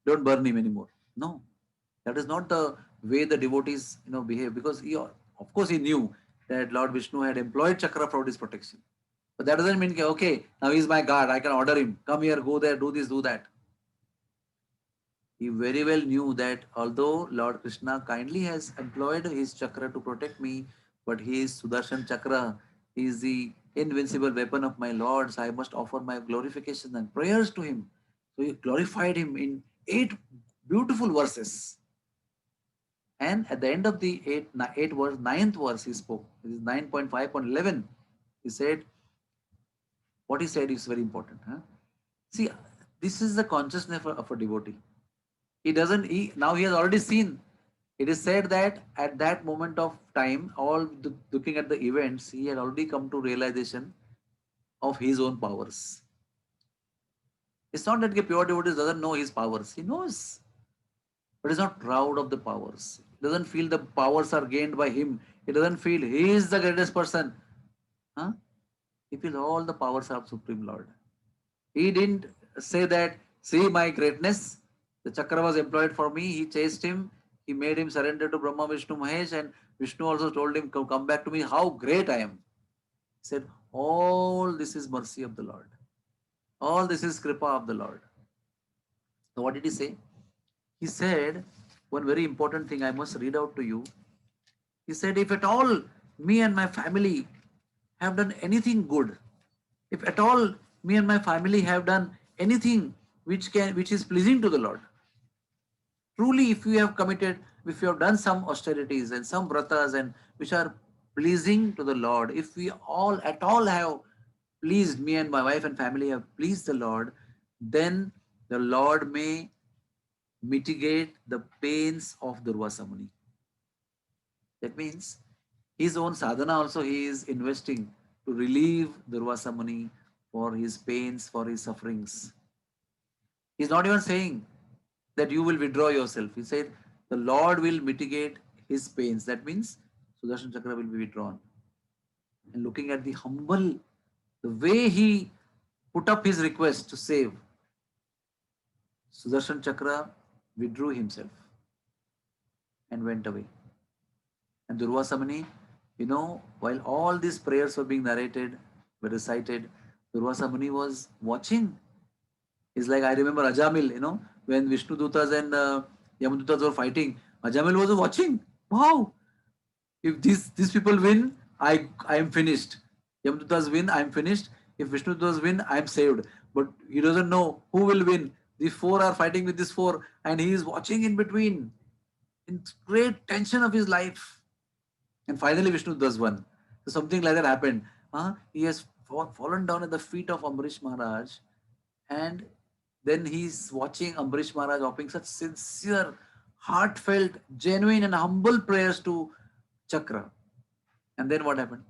Don't burn him anymore." No, that is not the way the devotees behave because of course he knew that Lord Vishnu had employed Chakra for his protection. But that doesn't mean, okay, now he's my guard, I can order him, come here, go there, do this, do that. He very well knew that although Lord Krishna kindly has employed his chakra to protect me, but he is Sudarshan Chakra, he is the invincible weapon of my Lord, so I must offer my glorifications and prayers to him. So he glorified him in 8 beautiful verses. And at the end of the ninth verse, he spoke. This is 9.5.11. He said, what he said is very important. Huh? See, this is the consciousness of a devotee. Now he has already seen. It is said that at that moment of time, looking at the events, he had already come to realization of his own powers. It's not that a pure devotee doesn't know his powers. He knows, but he's not proud of the powers. He doesn't feel the powers are gained by him. He doesn't feel he is the greatest person. Huh? He feels all the powers are of Supreme Lord. He didn't say that, see my greatness, the chakra was employed for me, he chased him, he made him surrender to Brahma, Vishnu, Mahesh, and Vishnu also told him, come back to me, how great I am. He said, all this is mercy of the Lord. All this is kripa of the Lord. So what did he say? He said, one very important thing I must read out to you. He said, if at all me and my family have done anything good, if at all me and my family have done anything which is pleasing to the Lord, truly if you have committed, if you have done some austerities and some vratas and which are pleasing to the Lord, if we all at all have pleased, me and my wife and family have pleased the Lord, then the Lord may mitigate the pains of Durvasa Muni. That means his own sadhana also he is investing to relieve Durvasa Muni for his pains, for his sufferings. He's not even saying that you will withdraw yourself. He said the Lord will mitigate his pains. That means Sudarshan Chakra will be withdrawn. And looking at the humble, the way he put up his request to save, Sudarshan Chakra withdrew himself and went away. And Durvasa Muni, while all these prayers were being narrated, were recited, Durvasa Muni was watching. It's like I remember Ajamil, when Vishnu Dutas and Yamadutas were fighting, Ajamil was watching. Wow! If these people win, I am finished. Yamadutas win, I am finished. If Vishnudutas win, I am saved. But he doesn't know who will win. These four are fighting with this four, and he is watching in between, in great tension of his life. And finally, Vishnu does one. So something like that happened. He has fallen down at the feet of Ambrish Maharaj, and then he's watching Ambrish Maharaj offering such sincere, heartfelt, genuine, and humble prayers to Chakra. And then what happened?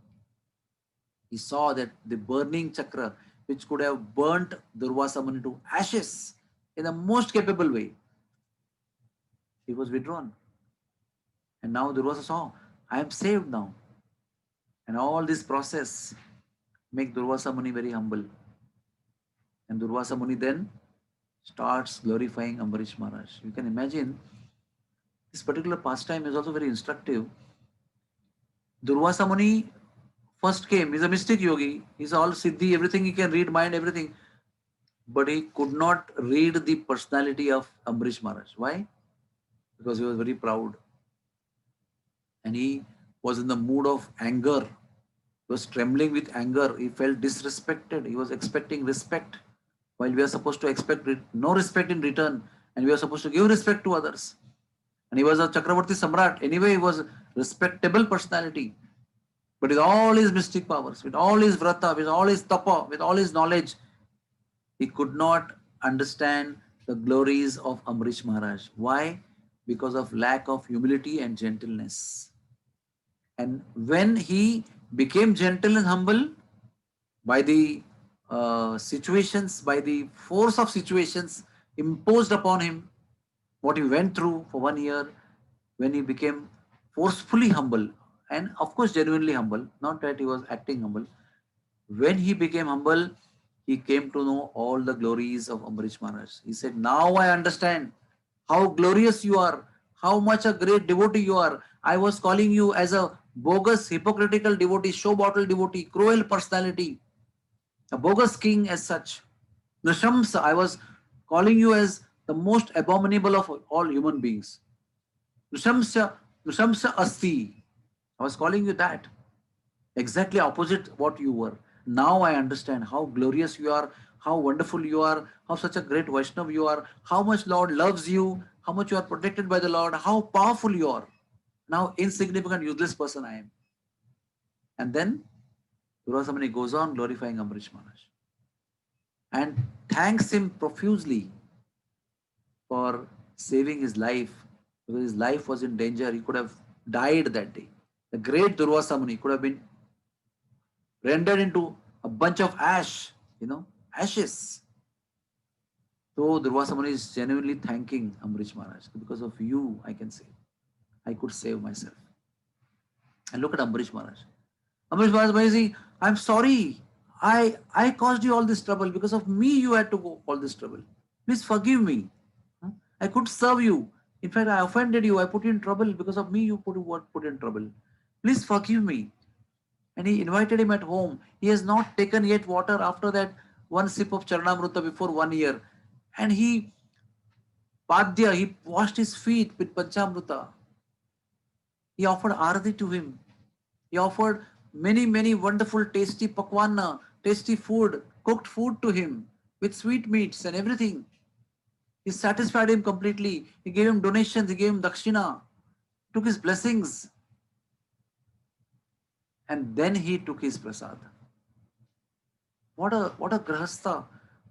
He saw that the burning Chakra, which could have burnt Durvasa Muni to ashes in the most capable way, he was withdrawn. And now Durvasa saw, I am saved now. And all this process make Durvasa Muni very humble. And Durvasa Muni then starts glorifying Ambarish Maharaj. You can imagine this particular pastime is also very instructive. Durvasa Muni first came, he's a mystic yogi, he's all siddhi, everything he can read, mind, everything. But he could not read the personality of Ambarish Maharaj. Why? Because he was very proud. And he was in the mood of anger. He was trembling with anger. He felt disrespected. He was expecting respect. While we are supposed to expect no respect in return, and we are supposed to give respect to others. And he was a Chakravarti Samrat. Anyway, he was a respectable personality. But with all his mystic powers, with all his vrata, with all his tapa, with all his knowledge, he could not understand the glories of Amrish Maharaj. Why? Because of lack of humility and gentleness. And when he became gentle and humble by the situations, by the force of situations imposed upon him, what he went through for 1 year, when he became forcefully humble, and of course genuinely humble, not that he was acting humble. When he became humble, he came to know all the glories of Amrish Maharaj. He said, now I understand how glorious you are, how much a great devotee you are. I was calling you as a bogus, hypocritical devotee, show bottle devotee, cruel personality, a bogus king as such. Nishamsa, I was calling you as the most abominable of all human beings. Nishamsa, Nishamsa Asti. I was calling you that. Exactly opposite what you were. Now I understand how glorious you are, how wonderful you are, how such a great Vaishnav you are, how much Lord loves you, how much you are protected by the Lord, how powerful you are. Now insignificant, useless person I am. And then Durvasamani goes on glorifying Amrish Maharaj and thanks him profusely for saving his life, because his life was in danger. He could have died that day. The great Durvasa Muni could have been rendered into a bunch of ash, ashes. So Durvasa Muni is genuinely thanking Amrish Maharaj. Because of you, I can say, I could save myself. And look at Amrish Maharaj. Amrish Maharaj is, I'm sorry. I caused you all this trouble. Because of me, you had to go all this trouble. Please forgive me. I could serve you. In fact, I offended you. I put you in trouble. Because of me, you put in trouble. Please forgive me. And he invited him at home. He has not taken yet water after that one sip of Charanamrita before 1 year. And he washed his feet with Panchamrita. He offered arati to him. He offered many, many wonderful, tasty pakwana, tasty food, cooked food to him with sweetmeats and everything. He satisfied him completely. He gave him donations. He gave him dakshina, took his blessings. And then he took his prasad. What a grahastha,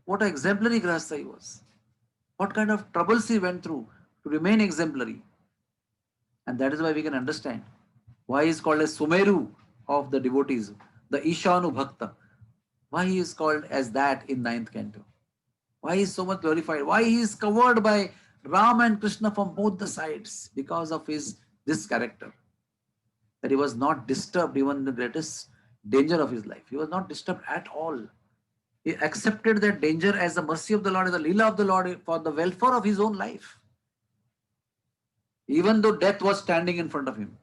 what an exemplary grahastha he was. What kind of troubles he went through to remain exemplary. And that is why we can understand why he is called as Sumeru of the devotees, the Ishanu Bhakta. Why he is called as that in 9th canto. Why he is so much glorified. Why he is covered by Ram and Krishna from both the sides, because of this character. That he was not disturbed even in the greatest danger of his life. He was not disturbed at all. He accepted that danger as the mercy of the Lord, as the Leela of the Lord for the welfare of his own life. Even though death was standing in front of him,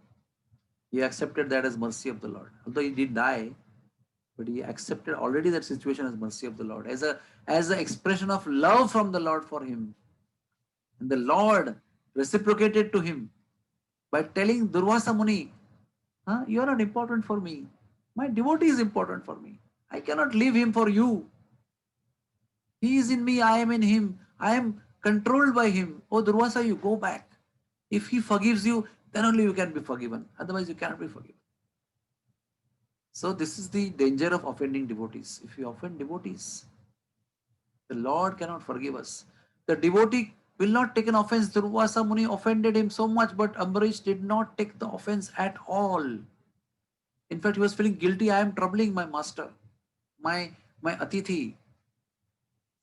he accepted that as mercy of the Lord. Although he did die, but he accepted already that situation as mercy of the Lord, as an expression of love from the Lord for him. And the Lord reciprocated to him by telling Durvasa Muni Huh? You are not important for me. My devotee is important for me. I cannot leave him for you. He is in me, I am in him. I am controlled by him. Oh Durvasa, you go back. If he forgives you, then only you can be forgiven. Otherwise, you cannot be forgiven. So, this is the danger of offending devotees. If you offend devotees, the Lord cannot forgive us. The devotee will not take an offense. Durvasa Muni offended him so much, but Ambarish did not take the offense at all. In fact, he was feeling guilty. I am troubling my master, my Atithi.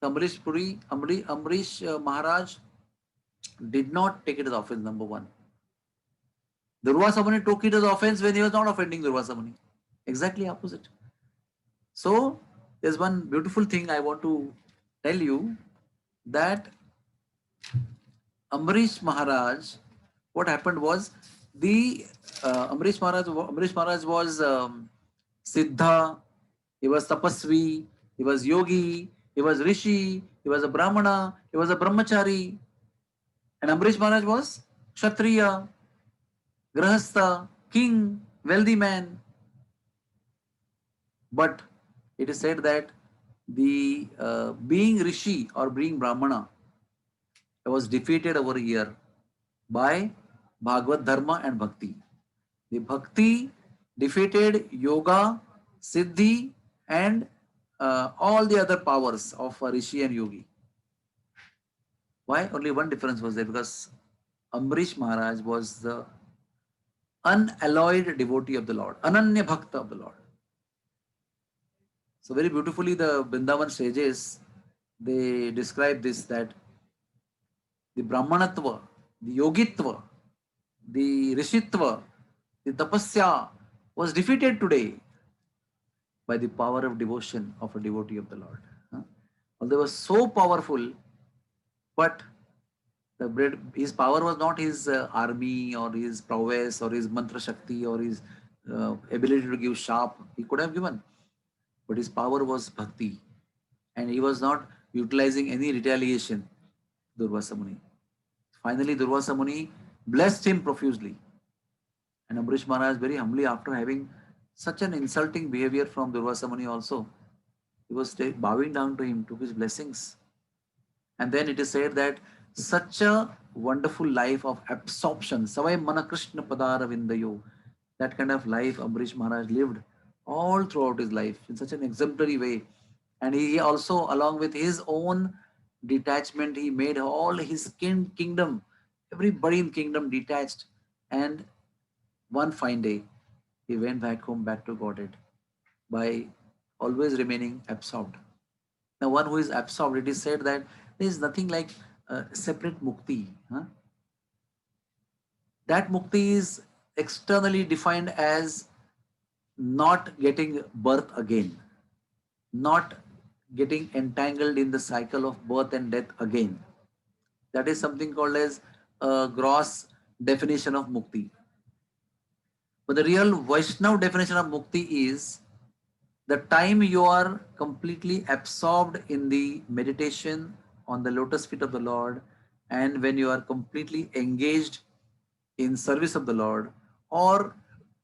Ambarish Puri, Ambarish Maharaj did not take it as offense, number one. Durvasa Muni took it as offense when he was not offending Durvasa Muni. Exactly opposite. So, there's one beautiful thing I want to tell you that Ambarish Maharaj, what happened was the Ambarish Maharaj was Siddha, he was Tapasvi, he was Yogi, he was Rishi, he was a Brahmana, he was a Brahmachari, and Ambarish Maharaj was Kshatriya, Grahastha, king, wealthy man. But it is said that the being Rishi or being Brahmana was defeated over here by Bhagavad Dharma and Bhakti. The Bhakti defeated Yoga, Siddhi, and all the other powers of Rishi and Yogi. Why? Only one difference was there, because Ambarish Maharaj was the unalloyed devotee of the Lord, Ananya Bhakta of the Lord. So very beautifully the Vrindavan sages, they describe this, that the Brahmanatva, the Yogitva, the Rishitva, the Tapasya was defeated today by the power of devotion of a devotee of the Lord. Huh? Although he was so powerful, but his power was not his army or his prowess or his mantra shakti or his ability to give sharp. He could have given, but his power was bhakti, and he was not utilizing any retaliation. Durvasa Muni. Finally, Durvasa Muni blessed him profusely. And Ambarish Maharaj, very humbly, after having such an insulting behavior from Durvasa Muni also, he was bowing down to him, took his blessings. And then it is said that such a wonderful life of absorption, Savai Mana Krishna Padara Vindayo, that kind of life Ambarish Maharaj lived all throughout his life in such an exemplary way. And he also, along with his own detachment, he made all his kingdom, everybody in kingdom detached. And one fine day, he went back home, back to Godhead, by always remaining absorbed. Now, one who is absorbed, it is said that there is nothing like separate mukti. Huh? That mukti is externally defined as not getting birth again, not getting entangled in the cycle of birth and death again. That is something called as a gross definition of mukti. But the real Vaishnav definition of mukti is the time you are completely absorbed in the meditation on the lotus feet of the Lord, and when you are completely engaged in service of the Lord or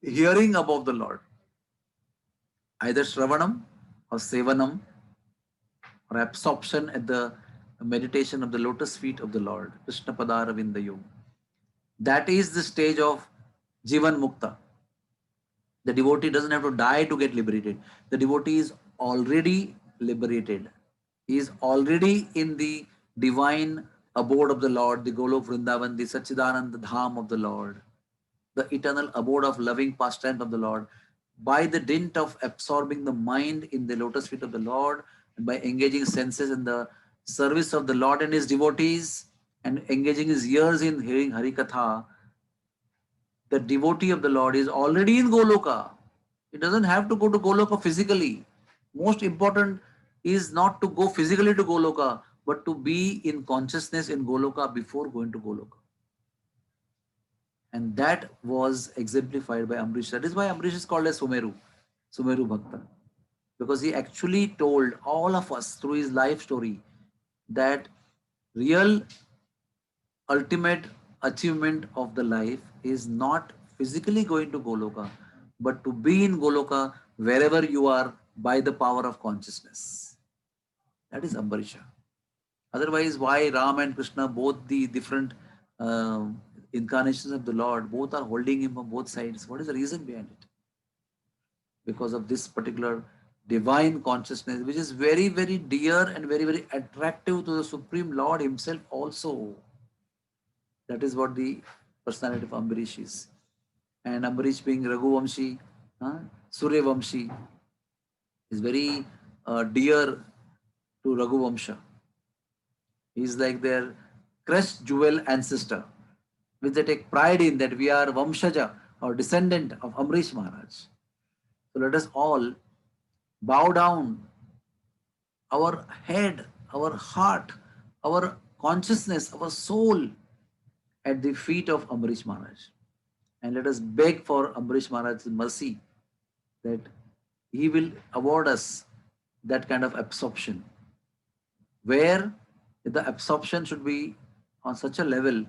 hearing about the Lord, either Shravanam or Sevanam or absorption at the meditation of the lotus feet of the Lord, Krishna Padara Vindayo. That is the stage of Jivan Mukta. The devotee doesn't have to die to get liberated. The devotee is already liberated. He is already in the divine abode of the Lord, the Golok Vrindavan, the Sachidananda Dham of the Lord, the eternal abode of loving pastime of the Lord. By the dint of absorbing the mind in the lotus feet of the Lord, and by engaging senses in the service of the Lord and his devotees, and engaging his ears in hearing Harikatha, the devotee of the Lord is already in Goloka. It doesn't have to go to Goloka physically. Most important is not to go physically to Goloka, but to be in consciousness in Goloka before going to Goloka. And that was exemplified by Amrish. That is why Amrish is called as Sumeru, Sumeru Bhakta. Because he actually told all of us through his life story that real ultimate achievement of the life is not physically going to Goloka, but to be in Goloka wherever you are by the power of consciousness. That is Ambarisha. Otherwise, why Ram and Krishna, both the different uh, incarnations of the Lord, both are holding him on both sides? What is the reason behind it? Because of this particular divine consciousness, which is very, very dear and very, very attractive to the Supreme Lord himself also. That is what the personality of Ambarish is. And Ambarish being Raghuvamshi, Suryavamshi, is very dear to Raghuvamsha. He is like their crest jewel ancestor, which they take pride in, that we are Vamshaja or descendant of Amrish Maharaj. So let us all bow down our head, our heart, our consciousness, our soul at the feet of Amrish Maharaj. And let us beg for Amrish Maharaj's mercy that he will award us that kind of absorption, where the absorption should be on such a level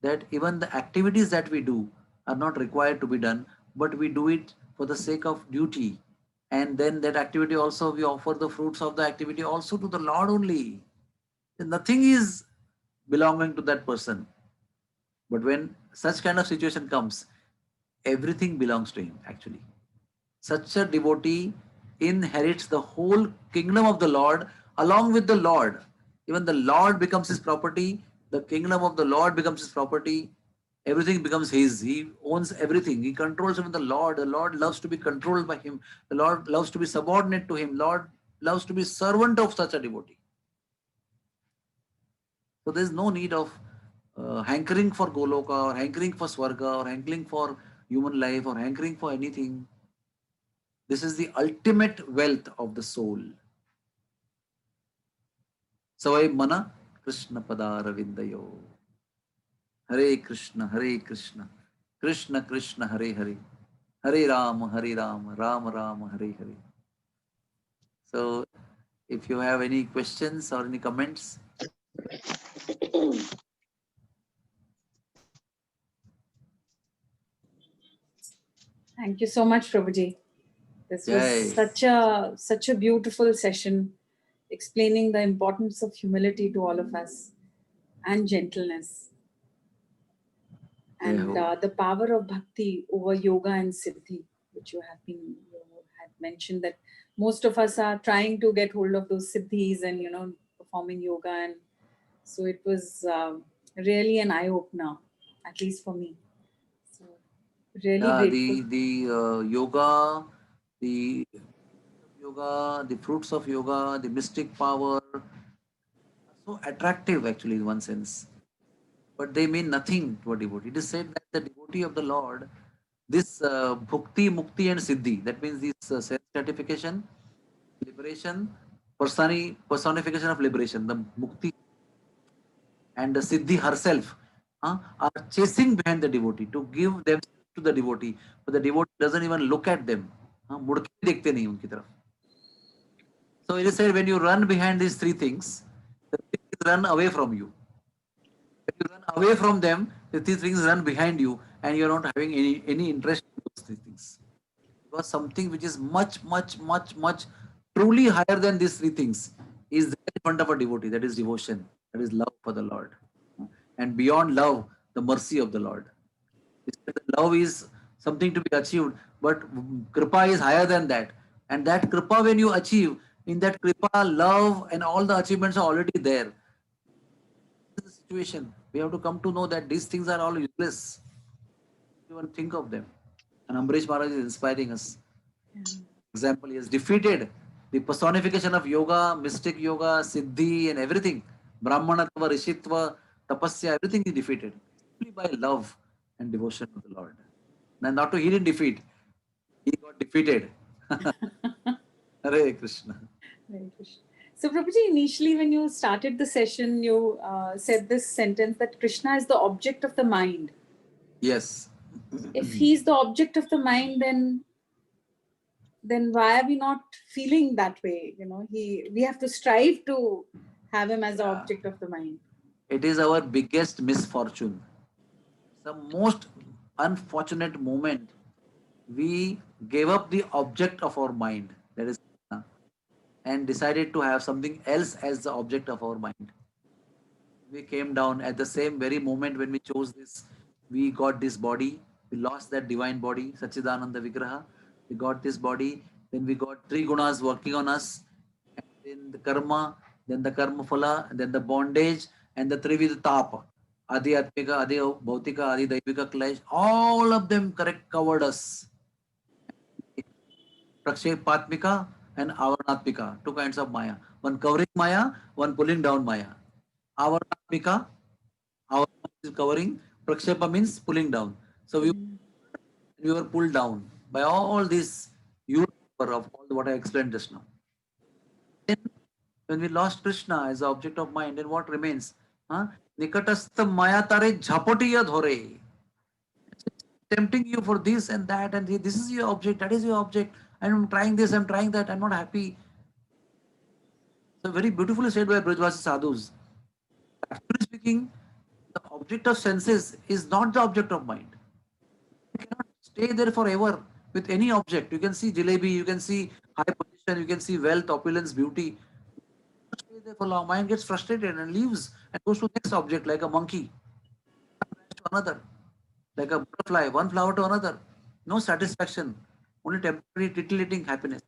that even the activities that we do are not required to be done, but we do it for the sake of duty. And then that activity also, we offer the fruits of the activity also to the Lord only. Nothing is belonging to that person. But when such kind of situation comes, everything belongs to him actually. Such a devotee inherits the whole kingdom of the Lord along with the Lord. Even the Lord becomes his property, the kingdom of the Lord becomes his property, everything becomes his. He owns everything. He controls even the Lord. The Lord loves to be controlled by him. The Lord loves to be subordinate to him. Lord loves to be servant of such a devotee. So there is no need of hankering for Goloka or hankering for Swarga or hankering for human life or hankering for anything. This is the ultimate wealth of the soul. Savai mana Krishna padara vindayo. Hare Krishna, Krishna Krishna, Hare Hare, Hare Rama, Rama Rama, Hare Hare. So, if you have any questions or any comments. Thank you so much, Prabhuji. This was such a beautiful session, explaining the importance of humility to all of us and gentleness, and the power of bhakti over yoga and siddhi, which you had mentioned, that most of us are trying to get hold of those siddhis and performing yoga, and so it was really an eye opener, at least for me. So really grateful. The yoga, the fruits of yoga, the mystic power are so attractive actually in one sense, but they mean nothing to a devotee. It is said that the devotee of the Lord, this bhukti, mukti and siddhi, that means this self-gratification, liberation, personification of liberation, the mukti and the siddhi herself are chasing behind the devotee to give themselves to the devotee, but the devotee doesn't even look at them. मुड़ के भी देखते नहीं उनकी तरफ. So it is said when you run behind these three things, the things run away from you. If you run away from them, the these things run behind you, and you are not having any interest in those three things. Because something which is much truly higher than these three things is there in front of a devotee. That is devotion. That is love for the Lord. And beyond love, the mercy of the Lord. Love is something to be achieved, but kripa is higher than that. And that kripa, when you achieve, in that kripa, love and all the achievements are already there. This is the situation. We have to come to know that these things are all useless. Even think of them. And Ambrish Maharaj is inspiring us. Example, he has defeated the personification of yoga, mystic yoga, siddhi, and everything. Brahmanatva, Rishitva, Tapasya, everything he defeated. Only by love and devotion to the Lord. And not to he didn't defeat, he got defeated. Hare Krishna. Hare Krishna. So, Prabhuji, initially when you started the session, you said this sentence that Krishna is the object of the mind. Yes. If he's the object of the mind, then why are we not feeling that way? We have to strive to have him as the object of the mind. It is our biggest misfortune. The most unfortunate moment we gave up the object of our mind, that is Krishna, and decided to have something else as the object of our mind. We came down at the same very moment when we chose this. We got this body. We lost that divine body, Sachidananda Vigraha. We got this body. Then we got three gunas working on us. And then the karma, then the karma phala, then the bondage, and the trivid tapa. Adi Atmika, Adi Bhautika, Adi Daivika clash. All of them correct covered us. Prakshepatmika and Avarnatmika, two kinds of Maya. One covering Maya, one pulling down Maya. Avarnatmika, Avarnatmika is covering, Prakshepa means pulling down. So we were pulled down by all this universe of all what I explained just now. Then when we lost Krishna as the object of mind, then what remains? Huh? Nikatastha Maya tare jhapotiya dhore. Tempting you for this and that, and this is your object, that is your object. I'm trying this, I'm trying that, I'm not happy. So very beautifully said by Brajvasi sadhus. Actually speaking, the object of senses is not the object of mind. You cannot stay there forever with any object. You can see jalebi, you can see high position, you can see wealth, opulence, beauty. Stay there for long. Mind gets frustrated and leaves and goes to next object like a monkey, to another, like a butterfly, one flower to another. No satisfaction, only temporary titillating happiness.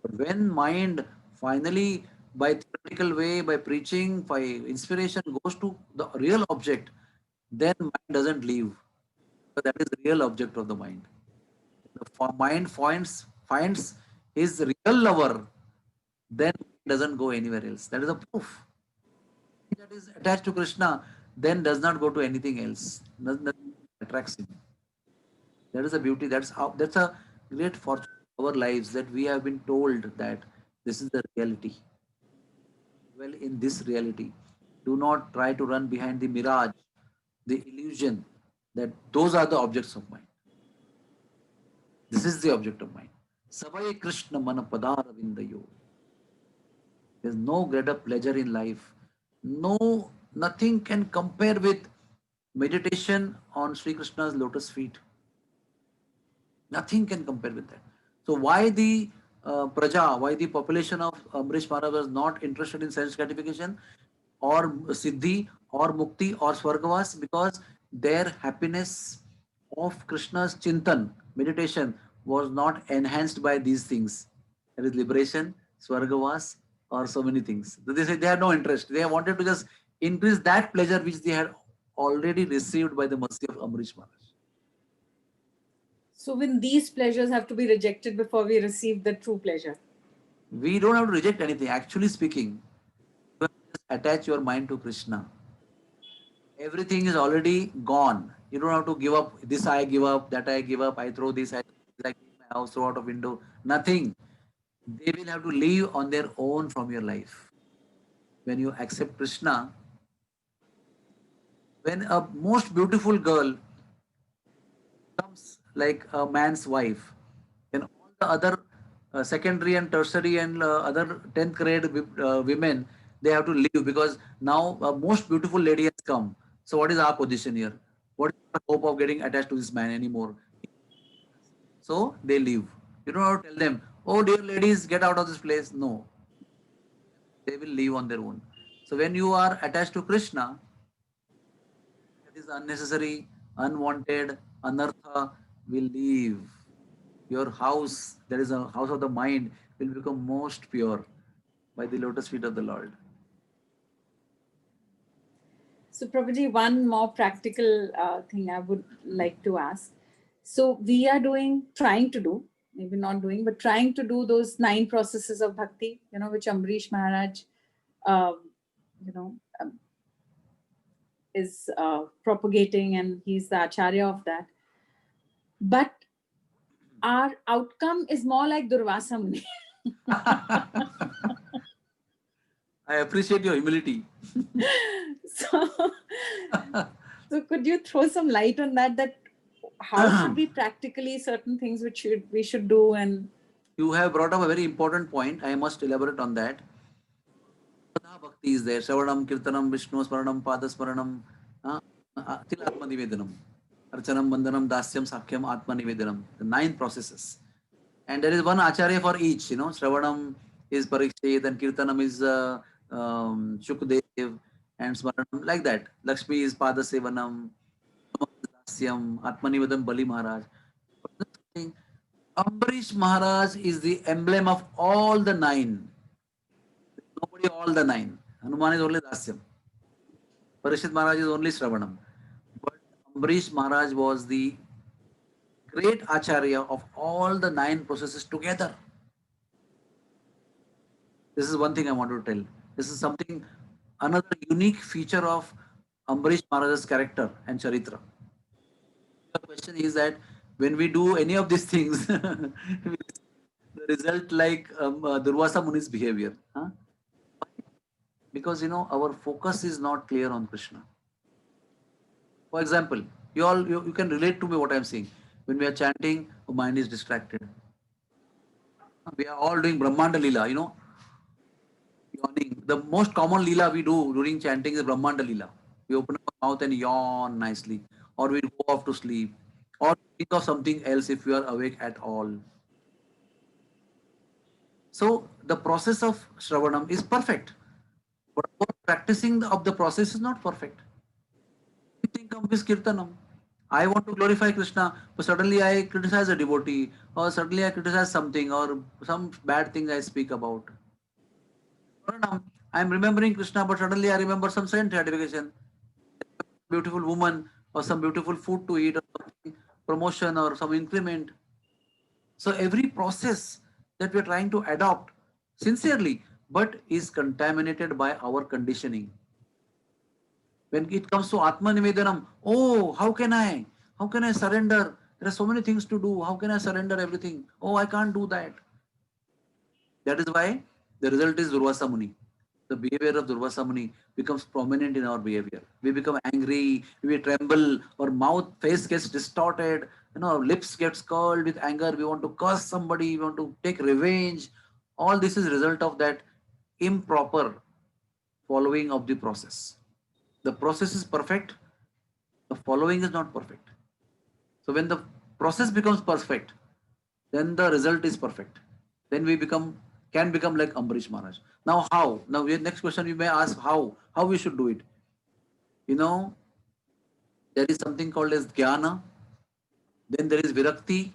But when mind finally, by theoretical way, by preaching, by inspiration, goes to the real object, then mind doesn't leave. But that is the real object of the mind. The mind finds his real lover, then doesn't go anywhere else. That is a proof. That is attached to Krishna, then does not go to anything else. Nothing attracts him. That is the beauty. That's a great fortune of our lives that we have been told that this is the reality. Well, in this reality, do not try to run behind the mirage, the illusion that those are the objects of mind. This is the object of mind. Savai Krishna Manapadara Vindayo. There's no greater pleasure in life. No, nothing can compare with meditation on Sri Krishna's lotus feet. Nothing can compare with that. So why the praja, why the population of Amrish Maharaj was not interested in sense gratification or siddhi or mukti or swargavas? Because their happiness of Krishna's chintan, meditation, was not enhanced by these things. That is liberation, swargavas, or so many things. So they say they had no interest. They wanted to just increase that pleasure which they had already received by the mercy of Amrish Maharaj. So when these pleasures have to be rejected before we receive the true pleasure. We don't have to reject anything. Actually speaking, you have to just attach your mind to Krishna. Everything is already gone. You don't have to give up this, I give up, that I give up, I throw this, I like my house, throw out of window. Nothing. They will have to leave on their own from your life. When you accept Krishna, when a most beautiful girl becomes like a man's wife, then all the other secondary and tertiary and other 10th grade women, they have to leave because now a most beautiful lady has come. So what is our position here? What is our hope of getting attached to this man anymore? So they leave. You don't have to tell them, oh dear ladies, get out of this place. No, they will leave on their own. So when you are attached to Krishna, that is unnecessary, unwanted, anartha will leave. Your house, that is a house of the mind, will become most pure by the lotus feet of the Lord. So probably one more practical thing I would like to ask. So we are trying to do, maybe not doing, but trying to do those 9 processes of bhakti, which Amrish Maharaj, you know, um, is propagating, and he's the acharya of that. But our outcome is more like Durvasa Muni. I appreciate your humility. so, so could you throw some light on that how should we practically certain things which we should do? And you have brought up a very important point. I must elaborate on that. Shraddha bhakti is there. Shravanam, Kirtanam, Vishnu Smaranam, Padasmaranam, Tilatma Nivedanam. Archanam, Bandhanam, Dasyam, Sakhyam, Atma Nivedanam. The 9 processes. And there is one acharya for each. Shravanam is Parikshit, and Kirtanam is Shukdev, and Smaranam like that. Lakshmi is Pada Sevanam, Dasyam, Atmanivedam Bali Maharaj. But the thing, Ambarish Maharaj is the emblem of all the 9. Nobody all the 9. Hanuman is only Dasyam. Parikshit Maharaj is only Shravanam. But Ambarish Maharaj was the great acharya of all the 9 processes together. This is one thing I want to tell. This is something, another unique feature of Ambarish Maharaj's character and charitra. The question is that when we do any of these things, the result like Durvasa Muni's behavior. Huh? Because our focus is not clear on Krishna. For example, you can relate to me what I'm saying. When we are chanting, our mind is distracted. We are all doing Brahmanda Lila, yawning. The most common lila we do during chanting is Brahmanda Lila. We open up our mouth and yawn nicely, or we go off to sleep, or think of something else if you are awake at all. So the process of Shravanam is perfect, but our practicing of the process is not perfect. We think of this Kirtanam. I want to glorify Krishna, but suddenly I criticize a devotee, or suddenly I criticize something, or some bad thing I speak about. I'm remembering Krishna, but suddenly I remember some saint certification, beautiful woman, or some beautiful food to eat, or something, promotion, or some increment. So every process that we're trying to adopt sincerely, but is contaminated by our conditioning. When it comes to Atma Nivedanam, oh, how can I? How can I surrender? There are so many things to do. How can I surrender everything? Oh, I can't do that. That is why the result is Durvasa Muni. The behavior of Durvasa Muni becomes prominent in our behavior. We become angry, we tremble, our mouth, face gets distorted, our lips gets curled with anger, we want to curse somebody, we want to take revenge. All this is result of that improper following of the process. The process is perfect, the following is not perfect. So when the process becomes perfect, then the result is perfect. Then we can become like Ambarish Maharaj. Now how? Now next question you may ask how we should do it. There is something called as Jnana, then there is Virakti,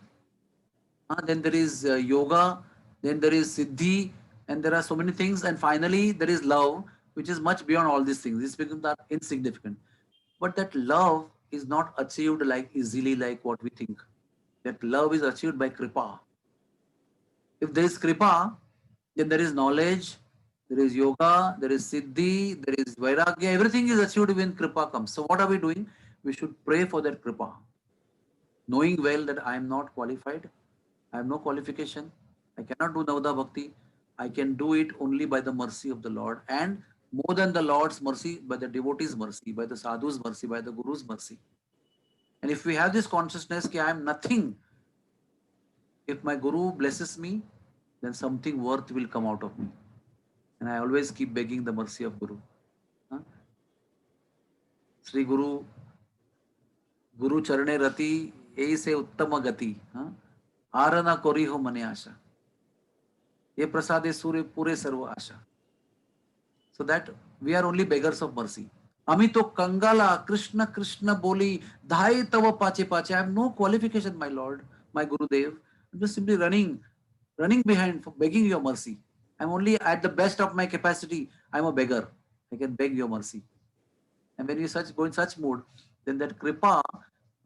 then there is Yoga, then there is Siddhi, and there are so many things, and finally there is love, which is much beyond all these things. This becomes that insignificant. But that love is not achieved like easily like what we think. That love is achieved by Kripa. If there is Kripa, then there is knowledge, there is yoga, there is siddhi, there is vairagya, everything is achieved when Kripa comes. So what are we doing? We should pray for that Kripa. Knowing well that I am not qualified, I have no qualification, I cannot do Navada Bhakti, I can do it only by the mercy of the Lord, and more than the Lord's mercy, by the devotee's mercy, by the sadhu's mercy, by the guru's mercy. And if we have this consciousness that I am nothing, if my guru blesses me, then something worth will come out of me. And I always keep begging the mercy of Guru. Huh? Sri Guru, Guru Charane Rati, ei se uttama gati. Arana kori ho mane asha. Ye prasade sure pure sarva asha. So that we are only beggars of mercy. Ami to Kangala, Krishna Krishna boli, dhai tava pache pache. I have no qualification, my Lord, my Guru Dev. I'm just simply running behind, for begging your mercy. I'm only at the best of my capacity. I'm a beggar. I can beg your mercy. And when we go in such mood, then that Kripa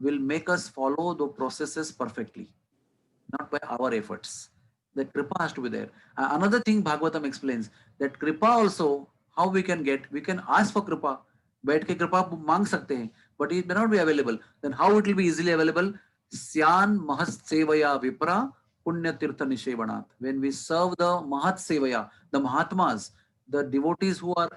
will make us follow the processes perfectly, not by our efforts. That Kripa has to be there. Another thing Bhagavatam explains, that Kripa also, how we can ask for Kripa, बैठ के कृपा मांग सकते हैं, but it may not be available. Then how it will be easily available? Syan mahas sevaya vipra punya tirtha nishevanat. When we serve the mahat sevaya, the Mahatmas, the devotees who are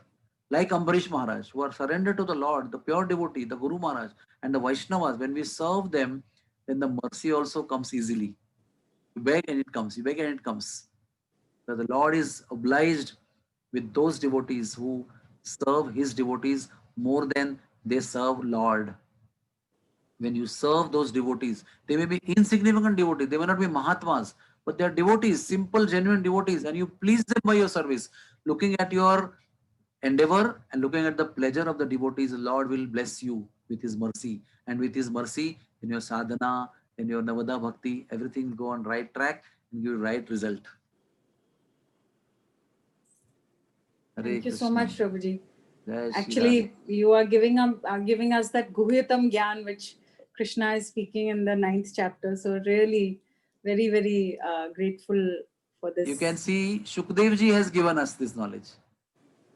like Ambarish Maharaj, who are surrendered to the Lord, the pure devotee, the Guru Maharaj, and the Vaishnavas, when we serve them, then the mercy also comes easily. You beg and it comes, you beg and it comes. So the Lord is obliged with those devotees who serve his devotees more than they serve Lord. when you serve those devotees, they may be insignificant devotees, they may not be Mahatmas, but they are devotees, simple, genuine devotees, and you please them by your service. Looking at your endeavor and looking at the pleasure of the devotees, the Lord will bless you with His mercy. And with His mercy, in your sadhana, in your Navada Bhakti, everything will go on right track and give right result. Hare Thank you so Krishna. much, Prabhuji. Jai Shri Radha. Actually, you are giving us that Guhyatam Gyan, which Krishna is speaking in the 9th chapter. So really, very, very grateful for this. You can see Shukdev ji has given us this knowledge.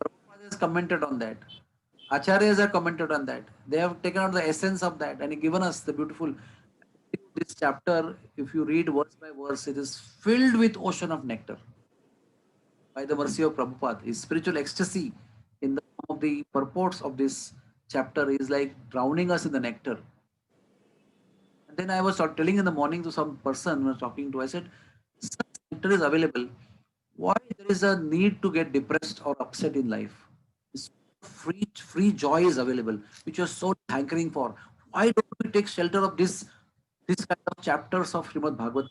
Prabhupada has commented on that. Acharyas have commented on that. They have taken out the essence of that and given us the beautiful. This chapter, if you read verse by verse, it is filled with ocean of nectar. By the mercy of Prabhupada, his spiritual ecstasy in the form of the purports of this chapter is like drowning us in the nectar. And then I was telling in the morning to some person I was talking to, I said, such nectar is available. Why there is a need to get depressed or upset in life? This free joy is available, which you're so hankering for. Why don't we take shelter of this kind of chapters of Srimad Bhagavatam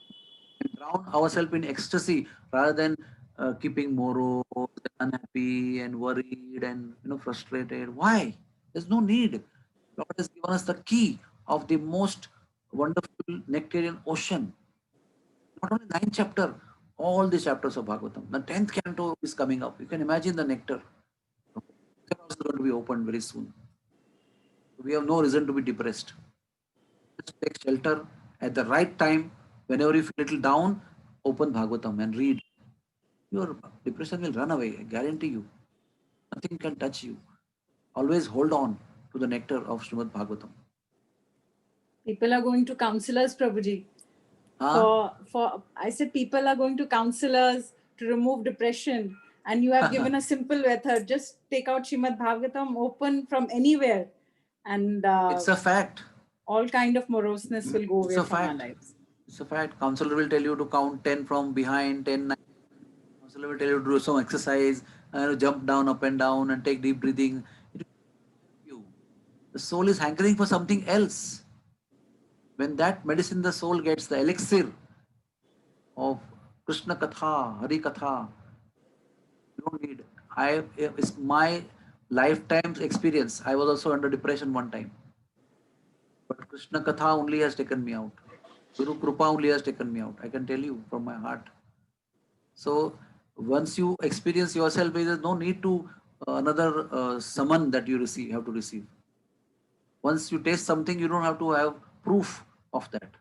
and drown ourselves in ecstasy rather than keeping morose, unhappy, and worried and frustrated? Why? There's no need. Lord has given us the key of the most wonderful nectarian ocean. Not only 9th chapter, all the chapters of Bhagavatam. The 10th canto is coming up. You can imagine the nectar. Nectar also going to be opened very soon. We have no reason to be depressed. Just take shelter at the right time. Whenever you feel a little down, open Bhagavatam and read. Your depression will run away. I guarantee you. Nothing can touch you. Always hold on to the nectar of Srimad Bhagavatam. People are going to counselors, Prabhuji. For I said people are going to counselors to remove depression, and you have given a simple method. Just take out Srimad Bhagavatam, open from anywhere, and it's a fact. All kind of moroseness will go away from our lives. It's a fact. Counselor will tell you to count 10 from behind, 10, 9. Counselor will tell you to do some exercise, jump down, up and down, and take deep breathing. The soul is hankering for something else. When that medicine the soul gets, the elixir of Krishna Katha, Hari Katha, you don't need. It's my lifetime's experience. I was also under depression one time. But Krishna Katha only has taken me out. Guru Krupa only has taken me out. I can tell you from my heart. So once you experience yourself, there is no need to another summon that you have to receive. Once you taste something, you don't have to have proof of that.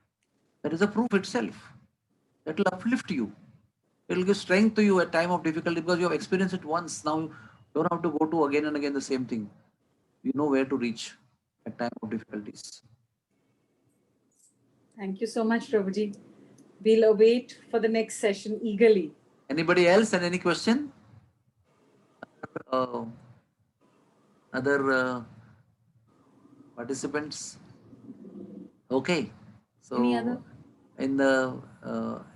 That is a proof itself. That will uplift you. It will give strength to you at time of difficulty because you have experienced it once. Now you don't have to go to again and again the same thing. You know where to reach at time of difficulties. Thank you so much, Prabhuji. We'll await for the next session eagerly. Anybody else and any question? Other participants? Okay. So any other? In the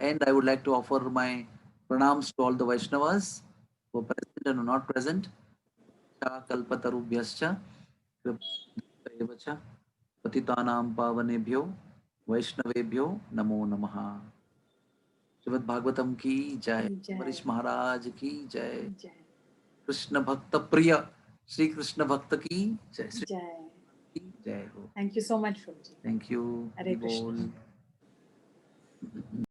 end, I would like to offer my pranams to all the Vaishnavas who are present and who are not present. Kalpatarubhyascha कृपया पतितानां पावनेभ्यो वैष्णवेभ्यो नमो नमः। श्रीमद् भागवतम की जय। अम्बरीश महाराज की जय। कृष्ण भक्त प्रिय श्री कृष्ण भक्त की जय। जय हो। Thank you so much, Prabhuji. Thank you. Hare Krishna.